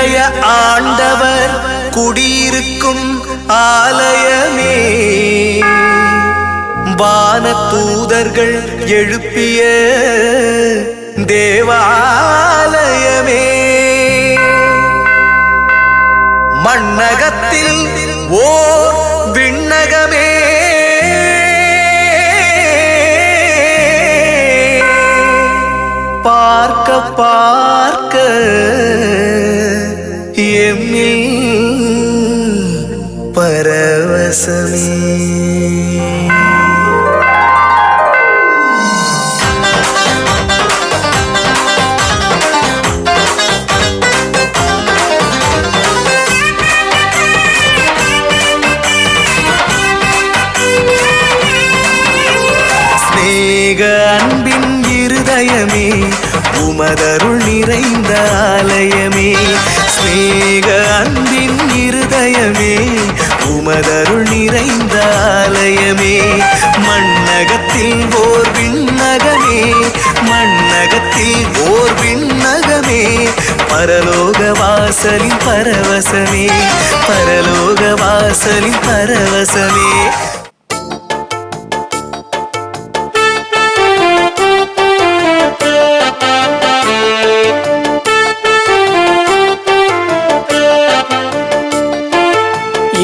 இன்றைய ஆண்டவர் குடியிருக்கும் ஆலயமே, வான தூதர்கள் எழுப்பிய தேவாலயமே, மண்ணகத்தில் ஓர் விண்ணகமே, பார்க்க பார்க்க எம்மில் பரவசமே. அன்பின் இருதயமே, உமதருள் நிறைந்த ஆலயமே, ஸ்நேக அன்பின் இருதயமே, உமதருள் நிறைந்த ஆலயமே, மண்ணகத்தில் ஓர் விண்ணகமே, மண்ணகத்தில் ஓர் விண்ணகமே, பரலோக வாசலின் பரவசமே, பரலோக வாசலின் பரவசமே.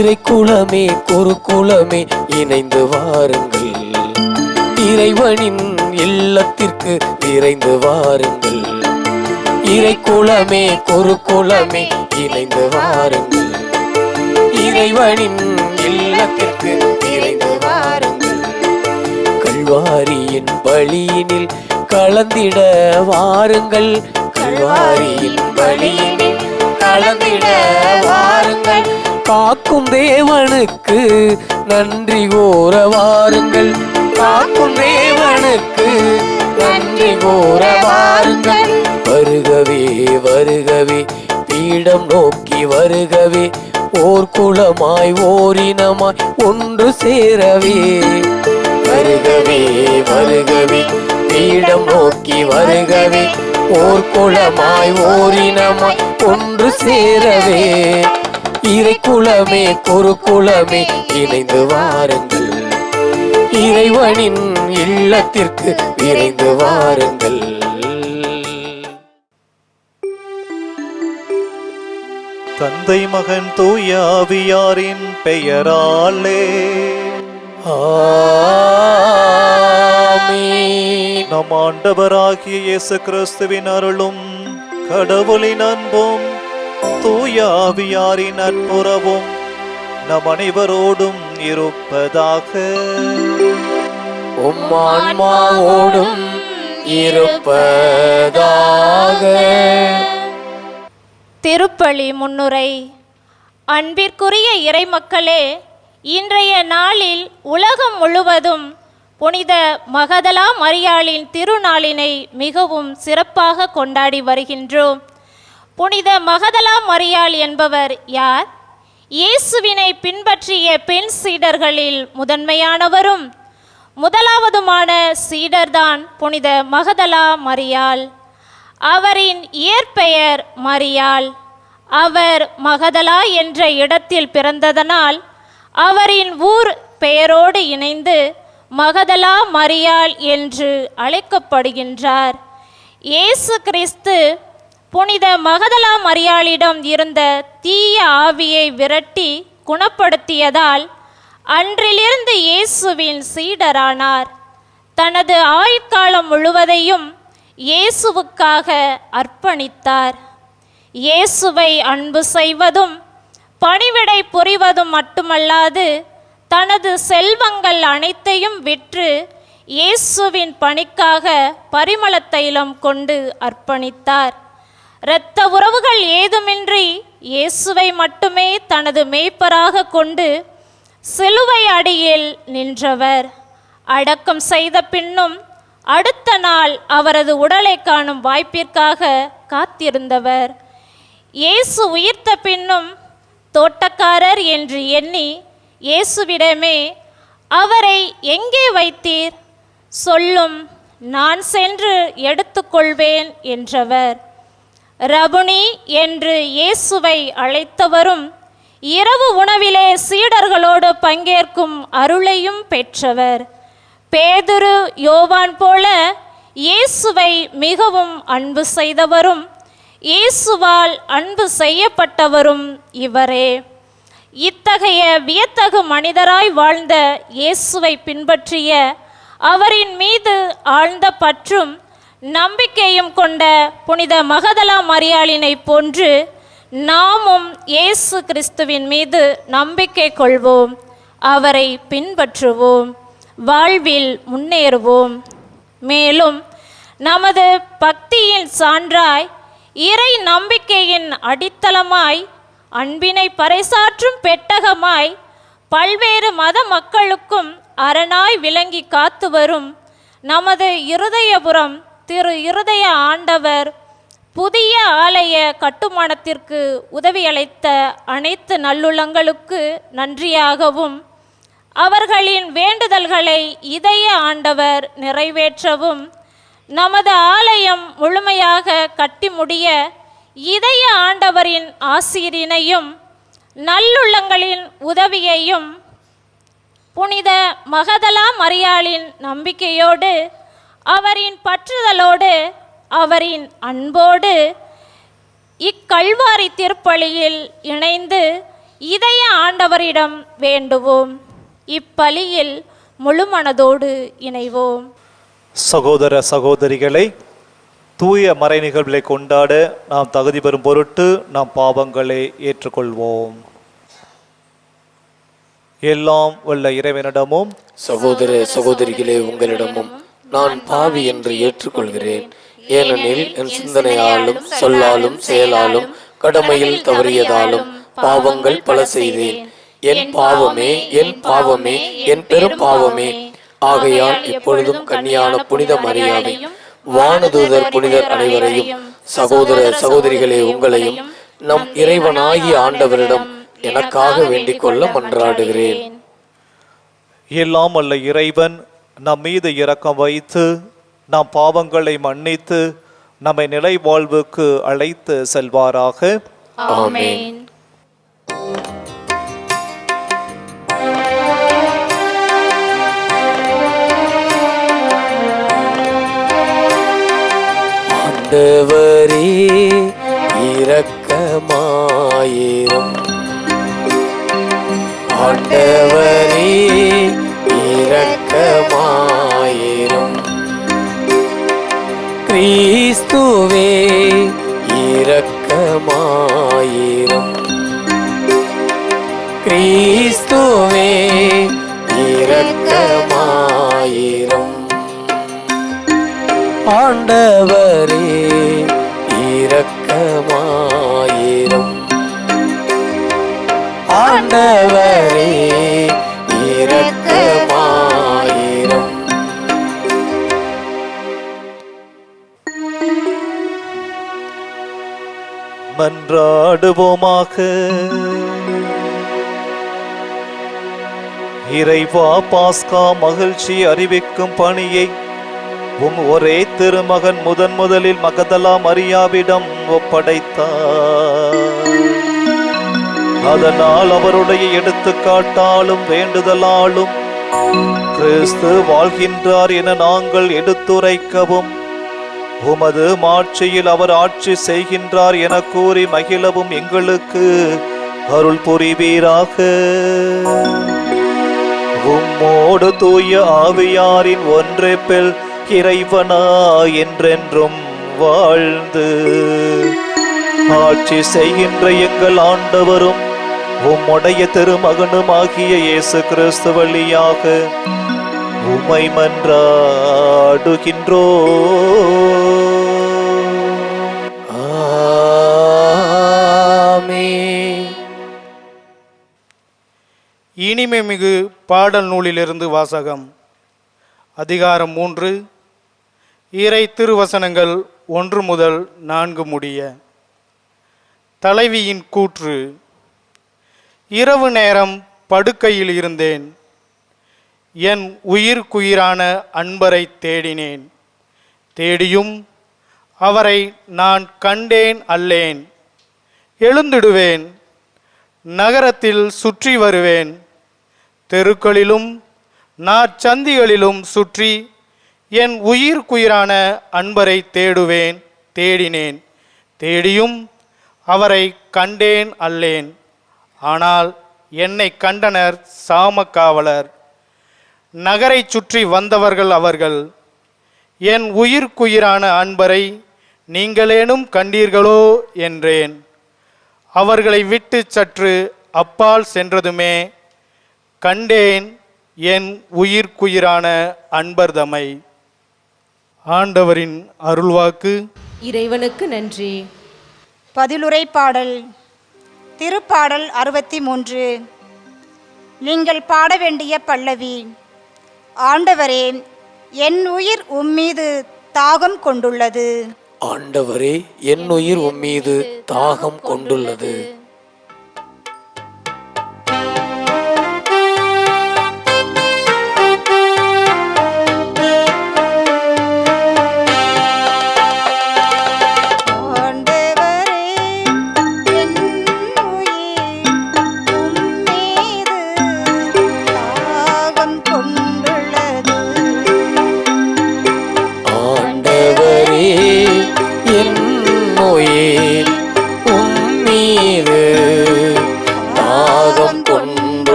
இறைக்குலமே குருகுலமே இணைந்து வாருங்கள், இறைவனின் இல்லத்திற்கு விரைந்து வாருங்கள். இறைக்குலமே குருகுலமே இணைந்து வாருங்கள், இறைவனின் இல்லத்திற்கு விரைந்து வாருங்கள். கல்வாரியின் பலியினில் கலந்திட வாருங்கள், கல்வாரியின் பலியினில் கலந்திட வாருங்கள். காக்கும் தேவனுக்கு நன்றி கூற வாருங்கள், காக்கும் தேவனுக்கு நன்றி கூற வாருங்கள். வருகவே வருகவே பீடம் நோக்கி வருகவே, ஓர் குலமாய் ஓரினமாய் ஒன்று சேரவே. வருகவே வருகவே பீடம் நோக்கி வருகவே, ஓர் குலமாய் ஓரினமாய் ஒன்று சேரவே. இறைக்குலமே குருகுலமே இணைந்து வாருங்கள், இறைவனின் இல்லத்திற்கு விரைந்து வாருங்கள். தந்தை மகன் தூய ஆவியாரின் பெயராலே ஆமென். நம் ஆண்டவராகிய இயேசு கிறிஸ்துவின் அருளும் கடவுளின் அன்பும் தூய ஆவியாரின் நட்புறவும் நம் அனைவரோடும் இருப்பதாக. உம் ஆன்மாவோடும் இருப்பதாக. திருப்பலி முன்னுரை. அன்பிற்குரிய இறைமக்களே, இன்றைய நாளில் உலகம் முழுவதும் புனித மகதலா மரியாளின் திருநாளினை மிகவும் சிறப்பாக கொண்டாடி வருகின்றோம். புனித மகதலா மரியாள் என்பவர் யார்? இயேசுவினை பின்பற்றிய பெண் சீடர்களில் முதன்மையானவரும் முதலாவதுமான சீடர்தான் புனித மகதலா மரியாள். அவரின் இயற்பெயர் மரியாள். அவர் மகதலா என்ற இடத்தில் பிறந்ததனால் அவரின் ஊர் பெயரோடு இணைந்து மகதலா மரியாள் என்று அழைக்கப்படுகின்றார். இயேசு கிறிஸ்து புனித மகதலா மரியாளிடம் இருந்த தீய ஆவியை விரட்டி குணப்படுத்தியதால் அன்றிலிருந்து இயேசுவின் சீடரானார். தனது ஆயுட்காலம் முழுவதையும் இயேசுவுக்காக அர்ப்பணித்தார். இயேசுவை அன்பு செய்வதும் பணிவிடை புரிவதும் மட்டுமல்லாது தனது செல்வங்கள் அனைத்தையும் விற்று இயேசுவின் பணிக்காக பரிமள தைலம் கொண்டு அர்ப்பணித்தார். இரத்த உறவுகள் ஏதுமின்றி இயேசுவை மட்டுமே தனது மேய்ப்பராக கொண்டு சிலுவை அடியில் நின்றவர். அடக்கம் செய்த பின்னும் அடுத்த நாள் அவரது உடலை காணும் வாய்ப்பிற்காக காத்திருந்தவர். இயேசு உயிர்த்த பின்னும் தோட்டக்காரர் என்று எண்ணி இயேசுவிடமே, அவரை எங்கே வைத்தீர்? சொல்லும், நான் சென்று எடுத்துக்கொள்வேன் என்றவர். ரபுனி என்று இயேசுவை அழைத்தவரும் இரவு உணவிலே சீடர்களோடு பங்கேற்கும் அருளையும் பெற்றவர். பேதுரு யோவான் போல இயேசுவை மிகவும் அன்பு செய்தவரும் இயேசுவால் அன்பு செய்யப்பட்டவரும் இவரே. இத்தகைய வியத்தகு மனிதராய் வாழ்ந்த இயேசுவை பின்பற்றிய அவரின் மீது ஆழ்ந்த பற்றும் நம்பிக்கையும் கொண்ட புனித மகதலா மரியாளினை போன்று நாமும் இயேசு கிறிஸ்துவின் மீது நம்பிக்கை கொள்வோம், அவரை பின்பற்றுவோம், வாழ்வில் முன்னேறுவோம். மேலும் நமது பக்தியின் சான்றாய், இறை நம்பிக்கையின் அடித்தளமாய், அன்பினை பறைசாற்றும் பெட்டகமாய், பல்வேறு மத மக்களுக்கும் அரணாய் விளங்கி காத்து வரும் நமது இருதயபுரம் திரு இருதய ஆண்டவர் புதிய ஆலய கட்டுமானத்திற்கு உதவியளித்த அனைத்து நல்லுள்ளங்களுக்கு நன்றியாகவும், அவர்களின் வேண்டுதல்களை இதய ஆண்டவர் நிறைவேற்றவும், நமது ஆலயம் முழுமையாக கட்டி முடிய இதய ஆண்டவரின் ஆசீரினையும் நல்லுள்ளங்களின் உதவியையும் புனித மகதலா மரியாளின் நம்பிக்கையோடு, அவரின் பற்றுதலோடு, அவரின் அன்போடு இக்கல்வாரி திருப்பலியில் இணைந்து இதய ஆண்டவரிடம் வேண்டுவோம். இப்பலியில் முழுமனதோடு இணைவோம். சகோதர சகோதரிகளை, தூய மறை நிகழ்வுகளை கொண்டாட நாம் தகுதி பெறும் பொருட்டு நாம் பாவங்களை ஏற்றுக்கொள்வோம். எல்லாம் வல்ல இறைவனிடமும் சகோதர சகோதரிகளே, உங்களிடமும் நான் பாவி என்று ஏற்றுக்கொள்கிறேன். ஏனெனில் என் சிந்தனையாலும் சொல்லாலும் செயலாலும் கடமையில் தவறியதாலும் பாவங்கள் பல செய்தேன். என் பாவமே, என் பாவமே, என் பெரும் பாவமே. ஆகையால் இப்பொழுதும் கன்னியான புனித மரியாதை, வானதூதர் புனிதர் அனைவரையும், சகோதர சகோதரிகளே உங்களையும் நம் இறைவனாகிய ஆண்டவரிடம் எனக்காக வேண்டிக் கொள்ள மன்றாடுகிறேன். எல்லாம் வல்ல இறைவன் நம் மீது இரக்கம் வைத்து நம் பாவங்களை மன்னித்து நம்மை நிலை வாழ்வுக்கு அழைத்து செல்வாராக. ஆமென். ஆண்டவரே இரக்கமாயிரும், ஆண்டவரே இரக்கமாயிரும், கிறிஸ்துவே இரக்கமாயிரும், கிறிஸ்துவே இரக்கமாயிரும், ஆண்டவரே இரக்கமாயிரும், ஆண்டவரே இரக்கமாயிரும். மன்றாடுவோமாக. இறைவா, பாஸ்கா மகிழ்ச்சி அறிவிக்கும் பணியை ஒரே திருமகன் முதலில் மகதலா மரியாவிடம் ஒப்படைத்தார். அதனால் அவருடைய எடுத்துக்காட்டாலும் வேண்டுதலாலும் கிறிஸ்து வாழ்கின்றார் என நாங்கள் எடுத்துரைக்கவும், உமது மாட்சியில் அவர் ஆட்சி செய்கின்றார் என கூறி மகிழவும் எங்களுக்கு அருள் புரிவீராக. உம்மோடு தூய ஆவியாரின் ஒன்றைப்பில் இறைவனா என்றென்றும் வாழ்ந்து ஆட்சி செய்கின்ற எங்கள் ஆண்டவரும் உம்முடைய திருமகனுமாகிய இயேசு கிறிஸ்து வழியாக உம்மை மன்றாடுகின்றோ. இனிமை மிகு பாடல் நூலிலிருந்து வாசகம். அதிகாரம் 3, இறை திருவசனங்கள் 1 முதல் 4 முடிய. தலைவியின் கூற்று. இரவு நேரம் படுக்கையில் இருந்தேன். என் உயிர்க்குயிரான அன்பரை தேடினேன். தேடியும் அவரை நான் கண்டேன் அல்லேன். எழுந்திடுவேன், நகரத்தில் சுற்றி வருவேன், தெருக்களிலும் நாற்சந்திகளிலும் சுற்றி என் உயிர்க்குயிரான அன்பரை தேடினேன். தேடியும் அவரை கண்டேன் அல்லேன். ஆனால் என்னை கண்டனர் சாமக்காவலர். நகரை சுற்றி வந்தவர்கள் அவர்கள். என் உயிர்க்குயிரான அன்பரை நீங்களேனும் கண்டீர்களோ என்றேன். அவர்களை விட்டு சற்று அப்பால் சென்றதுமே கண்டேன் என் உயிர்க்குயிரான அன்பர்தமை. ஆண்டவரின் அருள்வாக்கு. இறைவனுக்கு நன்றி. பதிலுரை பாடல். திருப்பாடல் 63. நீங்கள் பாட வேண்டிய பல்லவி. ஆண்டவரே, என் உயிர் உம்மீது தாகம் கொண்டுள்ளது. ஆண்டவரே, என் உயிர் உம்மீது தாகம் கொண்டுள்ளது.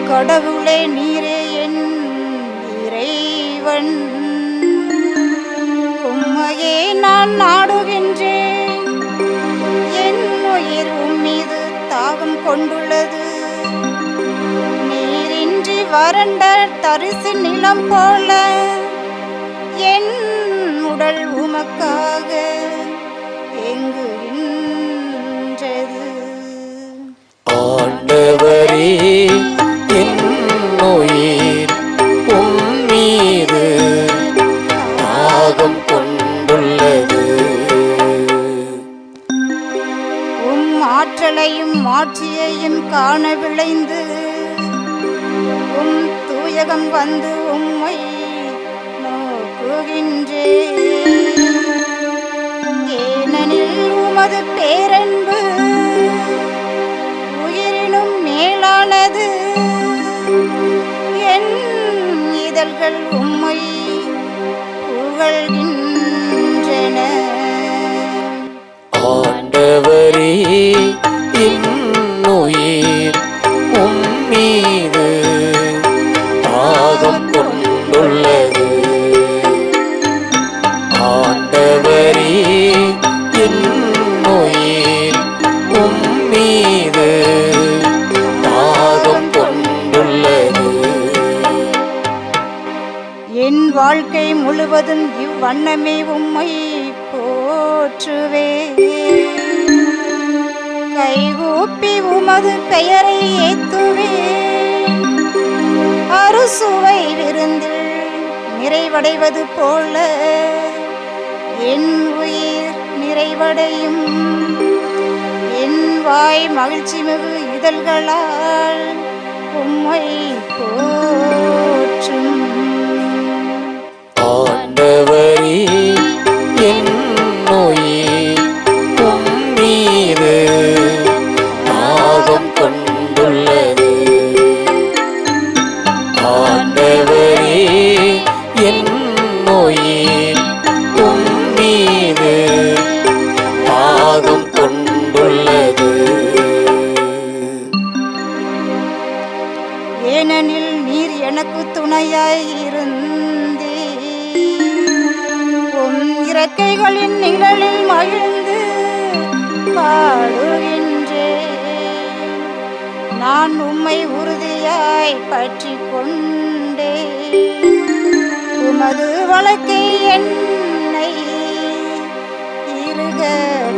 கடவுளே, நீரே என் இறைவன், உம்மையே நான் நாடுகின்றேன். என் உயிர் உம்மீது தாகம் கொண்டுள்ளது. நீரின்றி வறண்ட தரிசு நிலம் போல என் உடல் உமக்காக ஏங்குகின்றது. ஆண்டவரே, என் உயிர் உம்மீது தாகம் கொண்டுள்ளது. ஆற்றலையும் மாட்சியையும் காண விளைந்து தூயகம் வந்து உம்மை நோக்குகின்றேன். ஏனெனில் உமது பேரன்பு உயிரினும் மேலானது. என் இதழ்கள் உம்மை புகழ்கின்றன. ஆண்டவரே, என் உயிர் உம்மீது தாகம் கொண்டுள்ளது. ஆண்டவரே, என் உயிர் உம்மீது தாகம் கொண்டுள்ளது. என் வாழ்க்கை முழுவதும் இவ்வண்ணமே உம்மை போற்றுவே. கைகூப்பி உமது பெயரை ஏத்துவே. அறுசுவை விருந்தில் நிறைவடைவது போல என் உயிர் நிறைவடையும். என் வாய் மகிழ்ச்சி மிகு இதழ்களால் உம்மை போற்றும். ஆண்டவரே, என் உயிர் உம்மீது தாகம் கொண்டுள்ளது. ஆண்டவரே, என் உயிர் உம்மீது தாகம் கொண்டுள்ளது. ஏனெனில் நீர் எனக்கு துணையாய் இருந்தே. உம் இறக்கைகளின் நிழலில் மகிழ்ந்து பாடுகின்றேன். நான் உம்மை உறுதியாய் பற்றி கொண்டே. உமது வழக்கை என்னை இறுக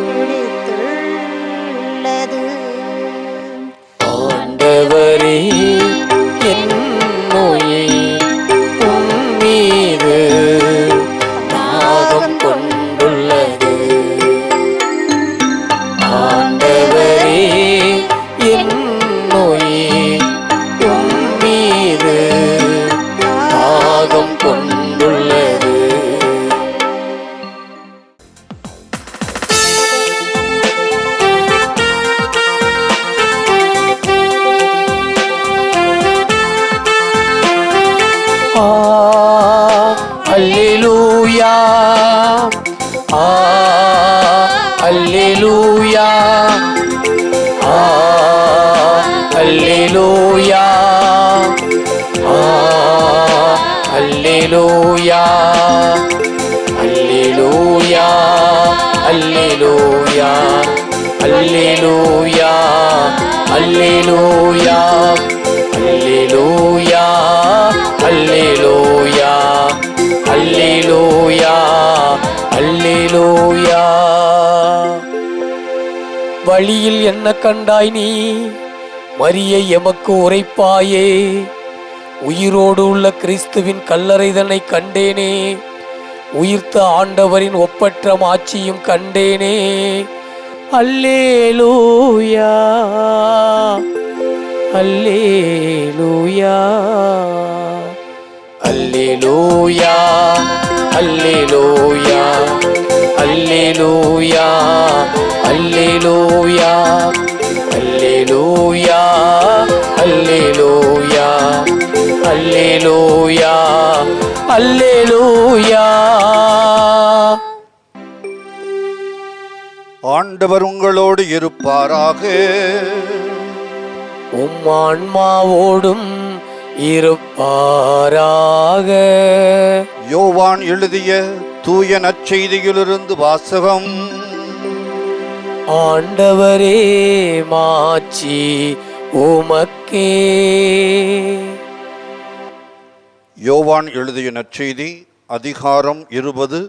பிடித்துள்ளது. ஆண்டவரே, என் உயிர் உம்மீது தாகம் கொண்டுள்ளது. ஆண்டவரே, என் உயிர் உம்மீது தாகம் கொண்டுள்ளது. அல்லேலூயா அல்லேலூயா அல்லேலூயா அல்லேலூயா அல்லேலூயா அல்லேலூயா அல்லேலூயா அல்லேலூயா அல்லேலூயா அல்லேலூயா அல்லேலூயா. வழியில் என்ன கண்டாய் நீ? மரியை எமக்கு உரைப்பாயே. உயிரோடு உள்ள கிறிஸ்துவின் கல்லறைதனை கண்டேனே. உயிர்த்த ஆண்டவரின் ஒப்பற்ற மாட்சியும் கண்டேனே. அல்லேலூயா அல்லேலூயா அல்லேலூயா அல்லேலூயா அல்லேலூயா அல்லேலூயா அல்லேலூயா அல்லேலூயா அல்லேலூயா அல்லேலூயா. ஆண்டவர் உங்களோடு இருப்பாராக. உம் ஆன்மாவோடும் இருப்பாராக. யோவான் எழுதிய தூய நற்செய்தியிலிருந்து வாசகம். ஆண்டவரே மாட்சி உமக்கே. யோவான் எழுதிய நற்செய்தி அதிகாரம் 20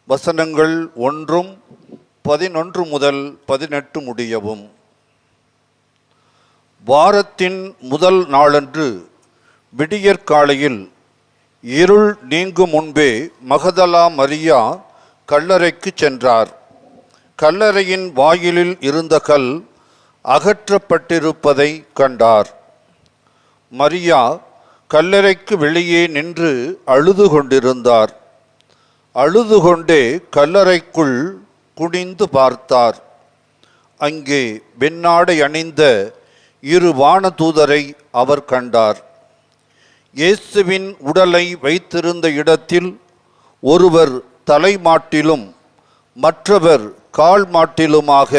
வசனங்கள் 1-11 முதல் 18 முடியவும். வாரத்தின் முதல் நாளன்று விடியற்காலையில் இருள் நீங்கும் முன்பே மகதலா மரியா கல்லறைக்கு சென்றார். கல்லறையின் வாயிலில் இருந்த கல் அகற்றப்பட்டிருப்பதை கண்டார். மரியா கல்லறைக்கு வெளியே நின்று அழுது கொண்டிருந்தார். அழுது கொண்டே கல்லறைக்குள் குனிந்து பார்த்தார். அங்கே வெண்ணாடை அணிந்த 2 வானதூதரை அவர் கண்டார். இயேசுவின் உடலை வைத்திருந்த இடத்தில் ஒருவர் தலைமாட்டிலும் மற்றவர் கால் மாட்டிலுமாக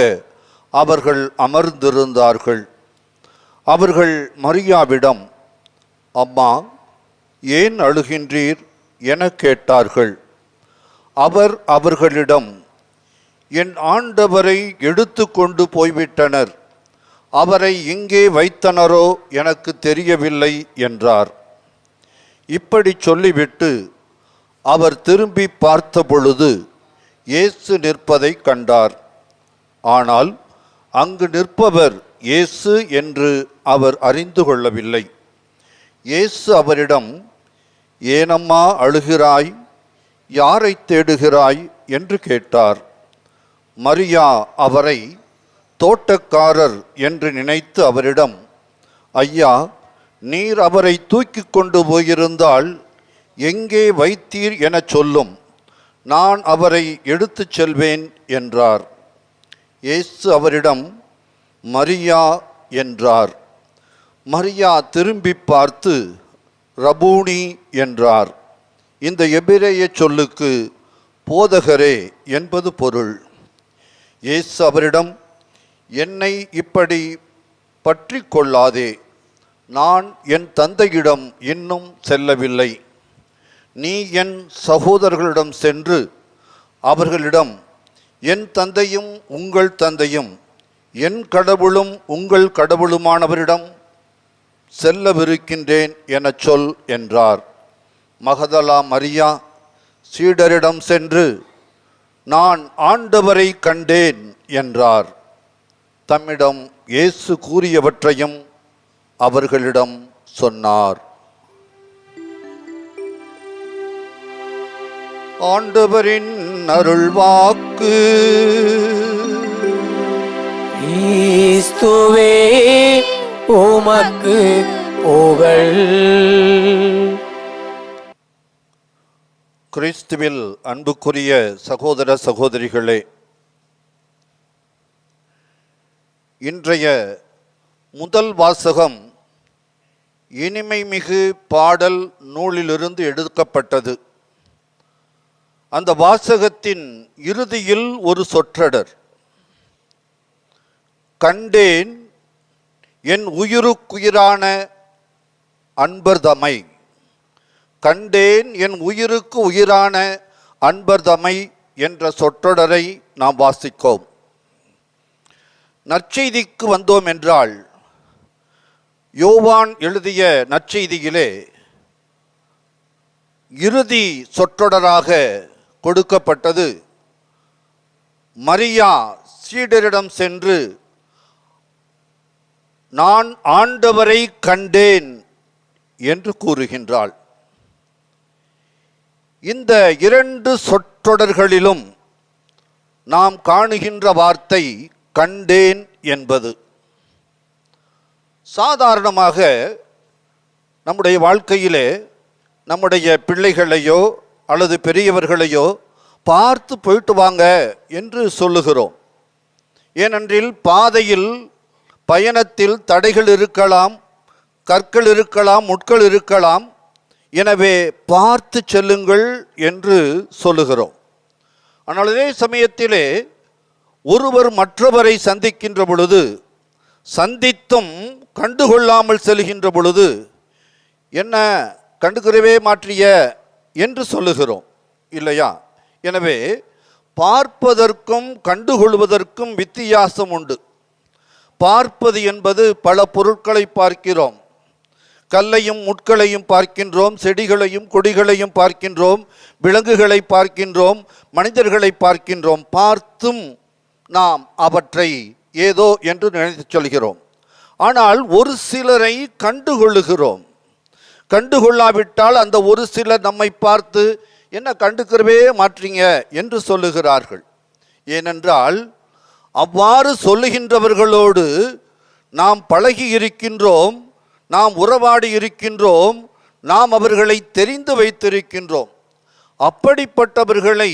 அவர்கள் அமர்ந்திருந்தார்கள். அவர்கள் மரியாவிடம், அம்மா, ஏன் அழுகின்றீர் என கேட்டார்கள். அவர் அவர்களிடம், என் ஆண்டவரை எடுத்து கொண்டு போய்விட்டனர். அவரை இங்கே வைத்தனரோ எனக்கு தெரியவில்லை என்றார். இப்படி சொல்லிவிட்டு அவர் திரும்பி பார்த்த பொழுது இயேசு நிற்பதை கண்டார். ஆனால் அங்கு நிற்பவர் இயேசு என்று அவர் அறிந்து கொள்ளவில்லை. இயேசு அவரிடம், ஏனம்மா அழுகிறாய்? யாரை தேடுகிறாய் என்று கேட்டார். மரியா அவரை தோட்டக்காரர் என்று நினைத்து அவரிடம், ஐயா, நீர் அவரை தூக்கி கொண்டு போயிருந்தால் எங்கே வைத்தீர் என சொல்லும், நான் அவரை எடுத்துச் செல்வேன் என்றார். இயேசு அவரிடம், மரியா என்றார். மரியா திரும்பி பார்த்து ரபூனி என்றார். இந்த எபிரேய சொல்லுக்கு போதகரே என்பது பொருள். இயேசு அவரிடம், என்னை இப்படி பற்றி கொள்ளாதே, நான் என் தந்தையிடம் இன்னும் செல்லவில்லை. நீ என் சகோதரர்களிடம் சென்று அவர்களிடம், என் தந்தையும் உங்கள் தந்தையும் என் கடவுளும் உங்கள் கடவுளுமானவரிடம் செல்லவிருக்கின்றேன் எனச் சொல் என்றார். மகதலா மரியா சீடரிடம் சென்று, நான் ஆண்டவரை கண்டேன் என்றார். தம்மிடம் இயேசு கூறியவற்றையும் அவர்களிடம் சொன்னார். ஆண்டவரின் அருள்வாக்கு. கிறிஸ்துவே உமக்கு புகழ். கிறிஸ்துவில் அன்புக்குரிய சகோதர சகோதரிகளே, இன்றைய முதல் வாசகம் இனிமை மிகு பாடல் நூலிலிருந்து எடுக்கப்பட்டது. அந்த வாசகத்தின் இறுதியில் ஒரு சொற்றொடர், கண்டேன் என் உயிருக்குயிரான அன்பர்தமை. கண்டேன் என் உயிருக்கு உயிரான அன்பர்தமை என்ற சொற்றொடரை நாம் வாசிக்கோம். நற்செய்திக்கு வந்தோம் என்றால், யோவான் எழுதிய நற்செய்தியிலே இறுதி சொற்றொடராக கொடுக்கப்பட்டது, மரியா சீடரிடம் சென்று நான் ஆண்டவரை கண்டேன் என்று கூறுகின்றாள். இந்த இரண்டு சொற்றொடர்களிலும் நாம் காணுகின்ற வார்த்தை கண்டேன் என்பது. சாதாரணமாக நம்முடைய வாழ்க்கையிலே நம்முடைய பிள்ளைகளையோ அல்லது பெரியவர்களையோ பார்த்து போயிட்டு வாங்க என்று சொல்லுகிறோம். ஏனென்றில் பாதையில் பயணத்தில் தடைகள் இருக்கலாம், கற்கள் இருக்கலாம், முட்கள் இருக்கலாம். எனவே பார்த்து செல்லுங்கள் என்று சொல்லுகிறோம். ஆனால் அதே சமயத்திலே ஒருவர் மற்றவரை சந்திக்கின்ற பொழுது, சந்தித்தும் கண்டுகொள்ளாமல் செல்கின்ற பொழுது, என்ன கண்டுக்கிறவே மாற்றிய என்று சொல்லுகிறோம் இல்லையா? எனவே பார்ப்பதற்கும் கண்டுகொள்வதற்கும் வித்தியாசம் உண்டு. பார்ப்பது என்பது பல பொருட்களை பார்க்கிறோம். கல்லையும் முட்களையும் பார்க்கின்றோம், செடிகளையும் கொடிகளையும் பார்க்கின்றோம், விலங்குகளை பார்க்கின்றோம், மனிதர்களை பார்க்கின்றோம். பார்த்தும் நாம் அவற்றை ஏதோ என்று நினைத்து சொல்கிறோம். ஆனால் ஒரு சிலரை கண்டுகொள்ளுகிறோம். கண்டுகொள்ளாவிட்டால் அந்த ஒரு சிலர் நம்மை பார்த்து என்ன கண்டுக்கிறவே மாற்றீங்க என்று சொல்லுகிறார்கள். ஏனென்றால் அவ்வாறு சொல்லுகின்றவர்களோடு நாம் பழகி இருக்கின்றோம், நாம் உறவாடி இருக்கின்றோம், நாம் அவர்களை தெரிந்து வைத்திருக்கின்றோம். அப்படிப்பட்டவர்களை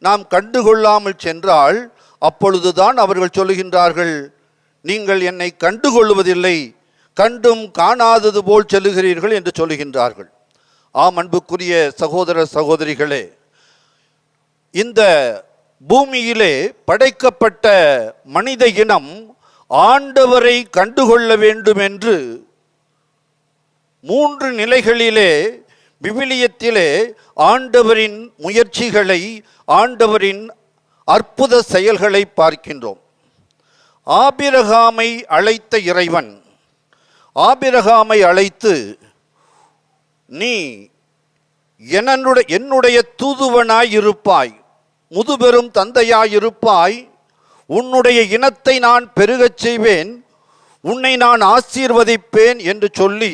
நாம் கண்டுகொள்ளாமல் சென்றால் அப்பொழுதுதான் அவர்கள் சொல்லுகின்றார்கள், நீங்கள் என்னை கண்டுகொள்வதில்லை, கண்டும் காணாதது போல் செல்லுகிறீர்கள் என்று சொல்லுகின்றார்கள். ஆம், அன்புக்குரிய சகோதர சகோதரிகளே, இந்த பூமியிலே படைக்கப்பட்ட மனித இனம் ஆண்டவரை கண்டுகொள்ள வேண்டும் என்று 3 நிலைகளிலே விவிலியத்திலே ஆண்டவரின் முயற்சிகளை, ஆண்டவரின் அற்புத செயல்களை பார்க்கின்றோம். ஆபிரகாமை அழைத்த இறைவன் ஆபிரகாமை அழைத்து, நீ என்னுடைய தூதுவனாய் இருப்பாய், முதுபெரும் தந்தையாய் இருப்பாய், உன்னுடைய இனத்தை நான் பெருகச் செய்வேன், உன்னை நான் ஆசீர்வதிப்பேன் என்று சொல்லி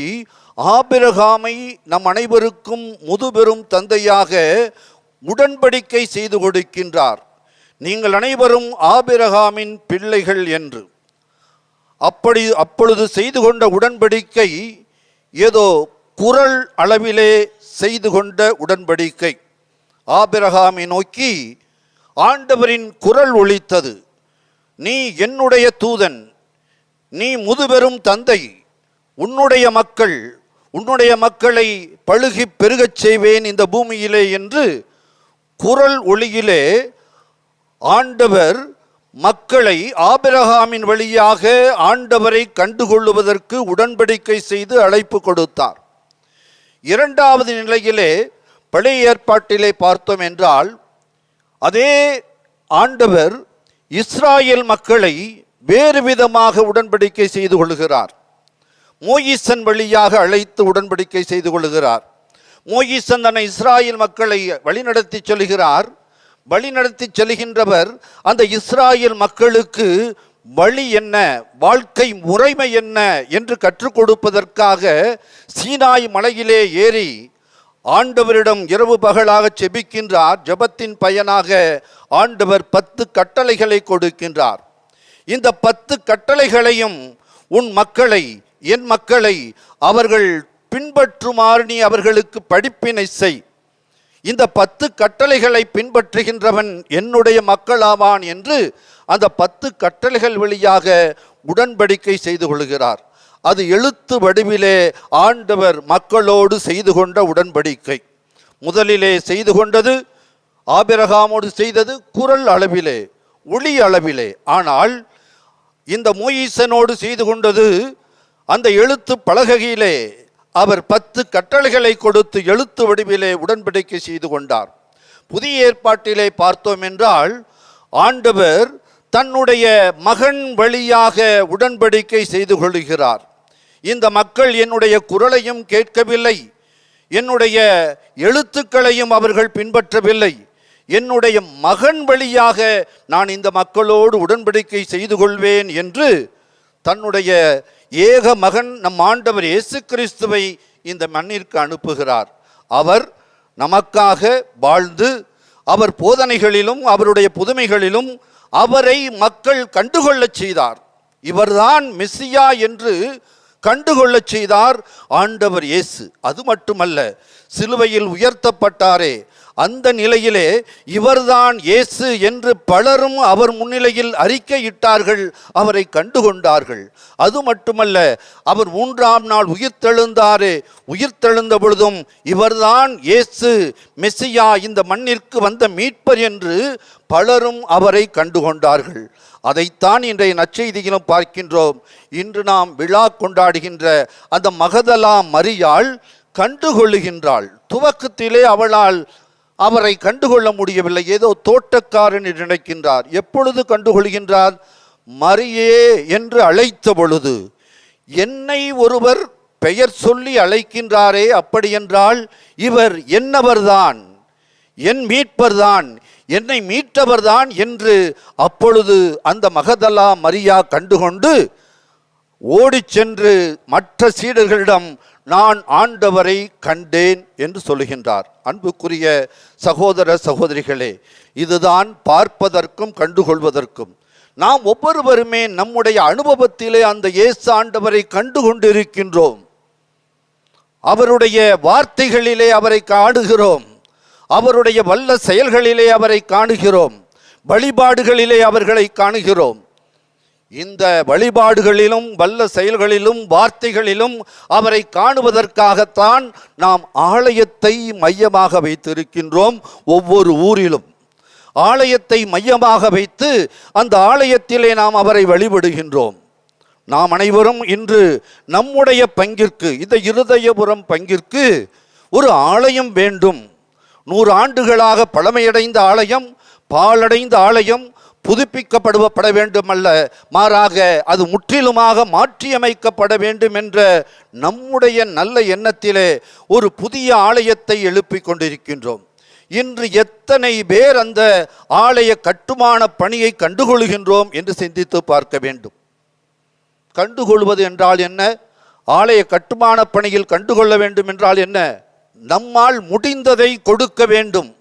ஆபிரகாமை நம் அனைவருக்கும் முதுபெரும் தந்தையாக உடன்படிக்கை செய்து கொடுக்கின்றார். நீங்கள் அனைவரும் ஆபிரகாமின் பிள்ளைகள் என்று. அப்பொழுது செய்து கொண்ட உடன்படிக்கை ஏதோ குரல் அளவிலே செய்து கொண்ட உடன்படிக்கை. ஆபிரகாமை நோக்கி ஆண்டவரின் குரல் ஒலித்தது, நீ என்னுடைய தூதன், நீ முதுபெரும் தந்தை, உன்னுடைய மக்களை பழுகி பெருகச் செய்வேன் இந்த பூமியிலே என்று குரல் ஒளியிலே ஆண்டவர் மக்களை ஆபிரகாமின் வழியாக ஆண்டவரை கண்டுகொள்ளுவதற்கு உடன்படிக்கை செய்து அழைப்பு கொடுத்தார். இரண்டாவது நிலையிலே பழைய ஏற்பாட்டிலே பார்த்தோம் என்றால், அதே ஆண்டவர் இஸ்ராயேல் மக்களை வேறு விதமாக உடன்படிக்கை செய்து கொள்கிறார். மோயிசன் வழியாக அழைத்து உடன்படிக்கை செய்து கொள்கிறார். மோயிசன் தன்னை இஸ்ராயேல் மக்களை வழிநடத்தி செல்கிறார். வழிநடத்தி செல்கின்றவர் அந்த இஸ்ராயேல் மக்களுக்கு வழி என்ன, வாழ்க்கை முறைமை என்ன என்று கற்றுக் கொடுப்பதற்காக சீனாய் மலையிலே ஏறி ஆண்டவரிடம் இரவு பகலாக செபிக்கின்றார். ஜெபத்தின் பயனாக ஆண்டவர் 10 கட்டளைகளை கொடுக்கின்றார். இந்த 10 கட்டளைகளையும் உன் மக்களை, என் மக்களை அவர்கள் பின்பற்றுமாறு நீ அவர்களுக்கு படிப்பினை செய். இந்த 10 கட்டளைகளை பின்பற்றுகின்றவன் என்னுடைய மக்களாவான் என்று அந்த 10 கட்டளைகள் வழியாக உடன்படிக்கை செய்து கொள்கிறார். அது எழுத்து வடிவிலே ஆண்டவர் மக்களோடு செய்து கொண்ட உடன்படிக்கை. முதலிலே செய்து கொண்டது ஆபிரகாமோடு செய்தது குரல் அளவிலே, ஒளி அளவிலே. ஆனால் இந்த மோயிசனோடு செய்து கொண்டது அந்த எழுத்து பலகையிலே. அவர் 10 கட்டளைகளை கொடுத்து எழுத்து வடிவிலே உடன்படிக்கை செய்து கொண்டார். புதிய ஏற்பாட்டிலே பார்த்தோம் என்றால் ஆண்டவர் தன்னுடைய மகன் வழியாக உடன்படிக்கை செய்து கொள்கிறார். இந்த மக்கள் என்னுடைய குரலையும் கேட்கவில்லை, என்னுடைய எழுத்துக்களையும் அவர்கள் பின்பற்றவில்லை. என்னுடைய மகன் வழியாக நான் இந்த மக்களோடு உடன்படிக்கை செய்து கொள்வேன் என்று தன்னுடைய ஏக மகன் நம் ஆண்டவர் இயேசு கிறிஸ்துவை இந்த மண்ணிற்கு அனுப்புகிறார். அவர் நமக்காக வாழ்ந்து அவர் போதனைகளிலும் அவருடைய புதுமைகளிலும் அவரை மக்கள் கண்டுகொள்ளச் செய்தார். இவர்தான் மெசியா என்று கண்டுகொள்ளச் செய்தார் ஆண்டவர் இயேசு. அது மட்டுமல்ல, சிலுவையில் உயர்த்தப்பட்டாரே, அந்த நிலையிலே இவர்தான் இயேசு என்று பலரும் அவர் முன்னிலையில் அறிக்கையிட்டார்கள், அவரை கண்டுகொண்டார்கள். அது மட்டுமல்ல, அவர் 3ஆம் நாள் உயிர்த்தெழுந்தாரே, உயிர்த்தெழுந்த பொழுதும் இவர்தான் இயேசு மெசியா, இந்த மண்ணிற்கு வந்த மீட்பர் என்று பலரும் அவரை கண்டுகொண்டார்கள். அதைத்தான் இன்றைய நற்செய்தியிலும் பார்க்கின்றோம். இன்று நாம் விழா கொண்டாடுகின்ற அந்த மகதலா மரியாள் கண்டுகொள்ளுகின்றாள். துவக்கத்திலே அவளால் அவரை கண்டுகொள்ள முடியவில்லை, ஏதோ தோட்டக்காரன் என்று நினைக்கின்றார். எப்பொழுது கண்டுகொள்கின்றார்? மரியே என்று அழைத்த பொழுது. என்னை ஒருவர் பெயர் சொல்லி அழைக்கின்றாரே, அப்படியென்றால் இவர் என்னவர்தான், என் மீட்பர்தான், என்னை மீட்டவர்தான் என்று அப்பொழுது அந்த மகதலா மரியா கண்டுகொண்டு ஓடி சென்று மற்ற சீடர்களிடம் நான் ஆண்டவரை கண்டேன் என்று சொல்லுகின்றார். அன்புக்குரிய சகோதர சகோதரிகளே, இதுதான் பார்ப்பதற்கும் கண்டுகொள்வதற்கும். நாம் ஒவ்வொருவருமே நம்முடைய அனுபவத்திலே அந்த இயேசு ஆண்டவரை கண்டுகொண்டிருக்கின்றோம். அவருடைய வார்த்தைகளிலே அவரை காணுகிறோம், அவருடைய வல்ல செயல்களிலே அவரை காணுகிறோம், வழிபாடுகளிலே அவர்களை காணுகிறோம். இந்த வழிபாடுகளிலும் வல்ல செயல்களிலும் வார்த்தைகளிலும் அவரை காணுவதற்காகத்தான் நாம் ஆலயத்தை மையமாக வைத்திருக்கின்றோம். ஒவ்வொரு ஊரிலும் ஆலயத்தை மையமாக வைத்து அந்த ஆலயத்திலே நாம் அவரை வழிபடுகின்றோம். நாம் அனைவரும் இன்று நம்முடைய பங்கிற்கு, இந்த இருதயபுரம் பங்கிற்கு ஒரு ஆலயம் வேண்டும். 100 ஆண்டுகளாக பழமையடைந்த ஆலயம், பாழடைந்த ஆலயம் புதுப்பிக்கப்பட வேண்டுமல்ல, மாறாக அது முற்றிலுமாக மாற்றியமைக்கப்பட வேண்டும் என்ற நம்முடைய நல்ல எண்ணத்திலே ஒரு புதிய ஆலயத்தை எழுப்பிக் கொண்டிருக்கின்றோம். இன்று எத்தனை பேர் அந்த ஆலய கட்டுமான பணியை கண்டுகொள்கின்றோம் என்று சிந்தித்து பார்க்க வேண்டும். கண்டுகொள்வது என்றால் என்ன? ஆலய கட்டுமான பணியில் கண்டுகொள்ள வேண்டும் என்றால் என்ன? நம்மால் முடிந்ததை கொடுக்க வேண்டும்.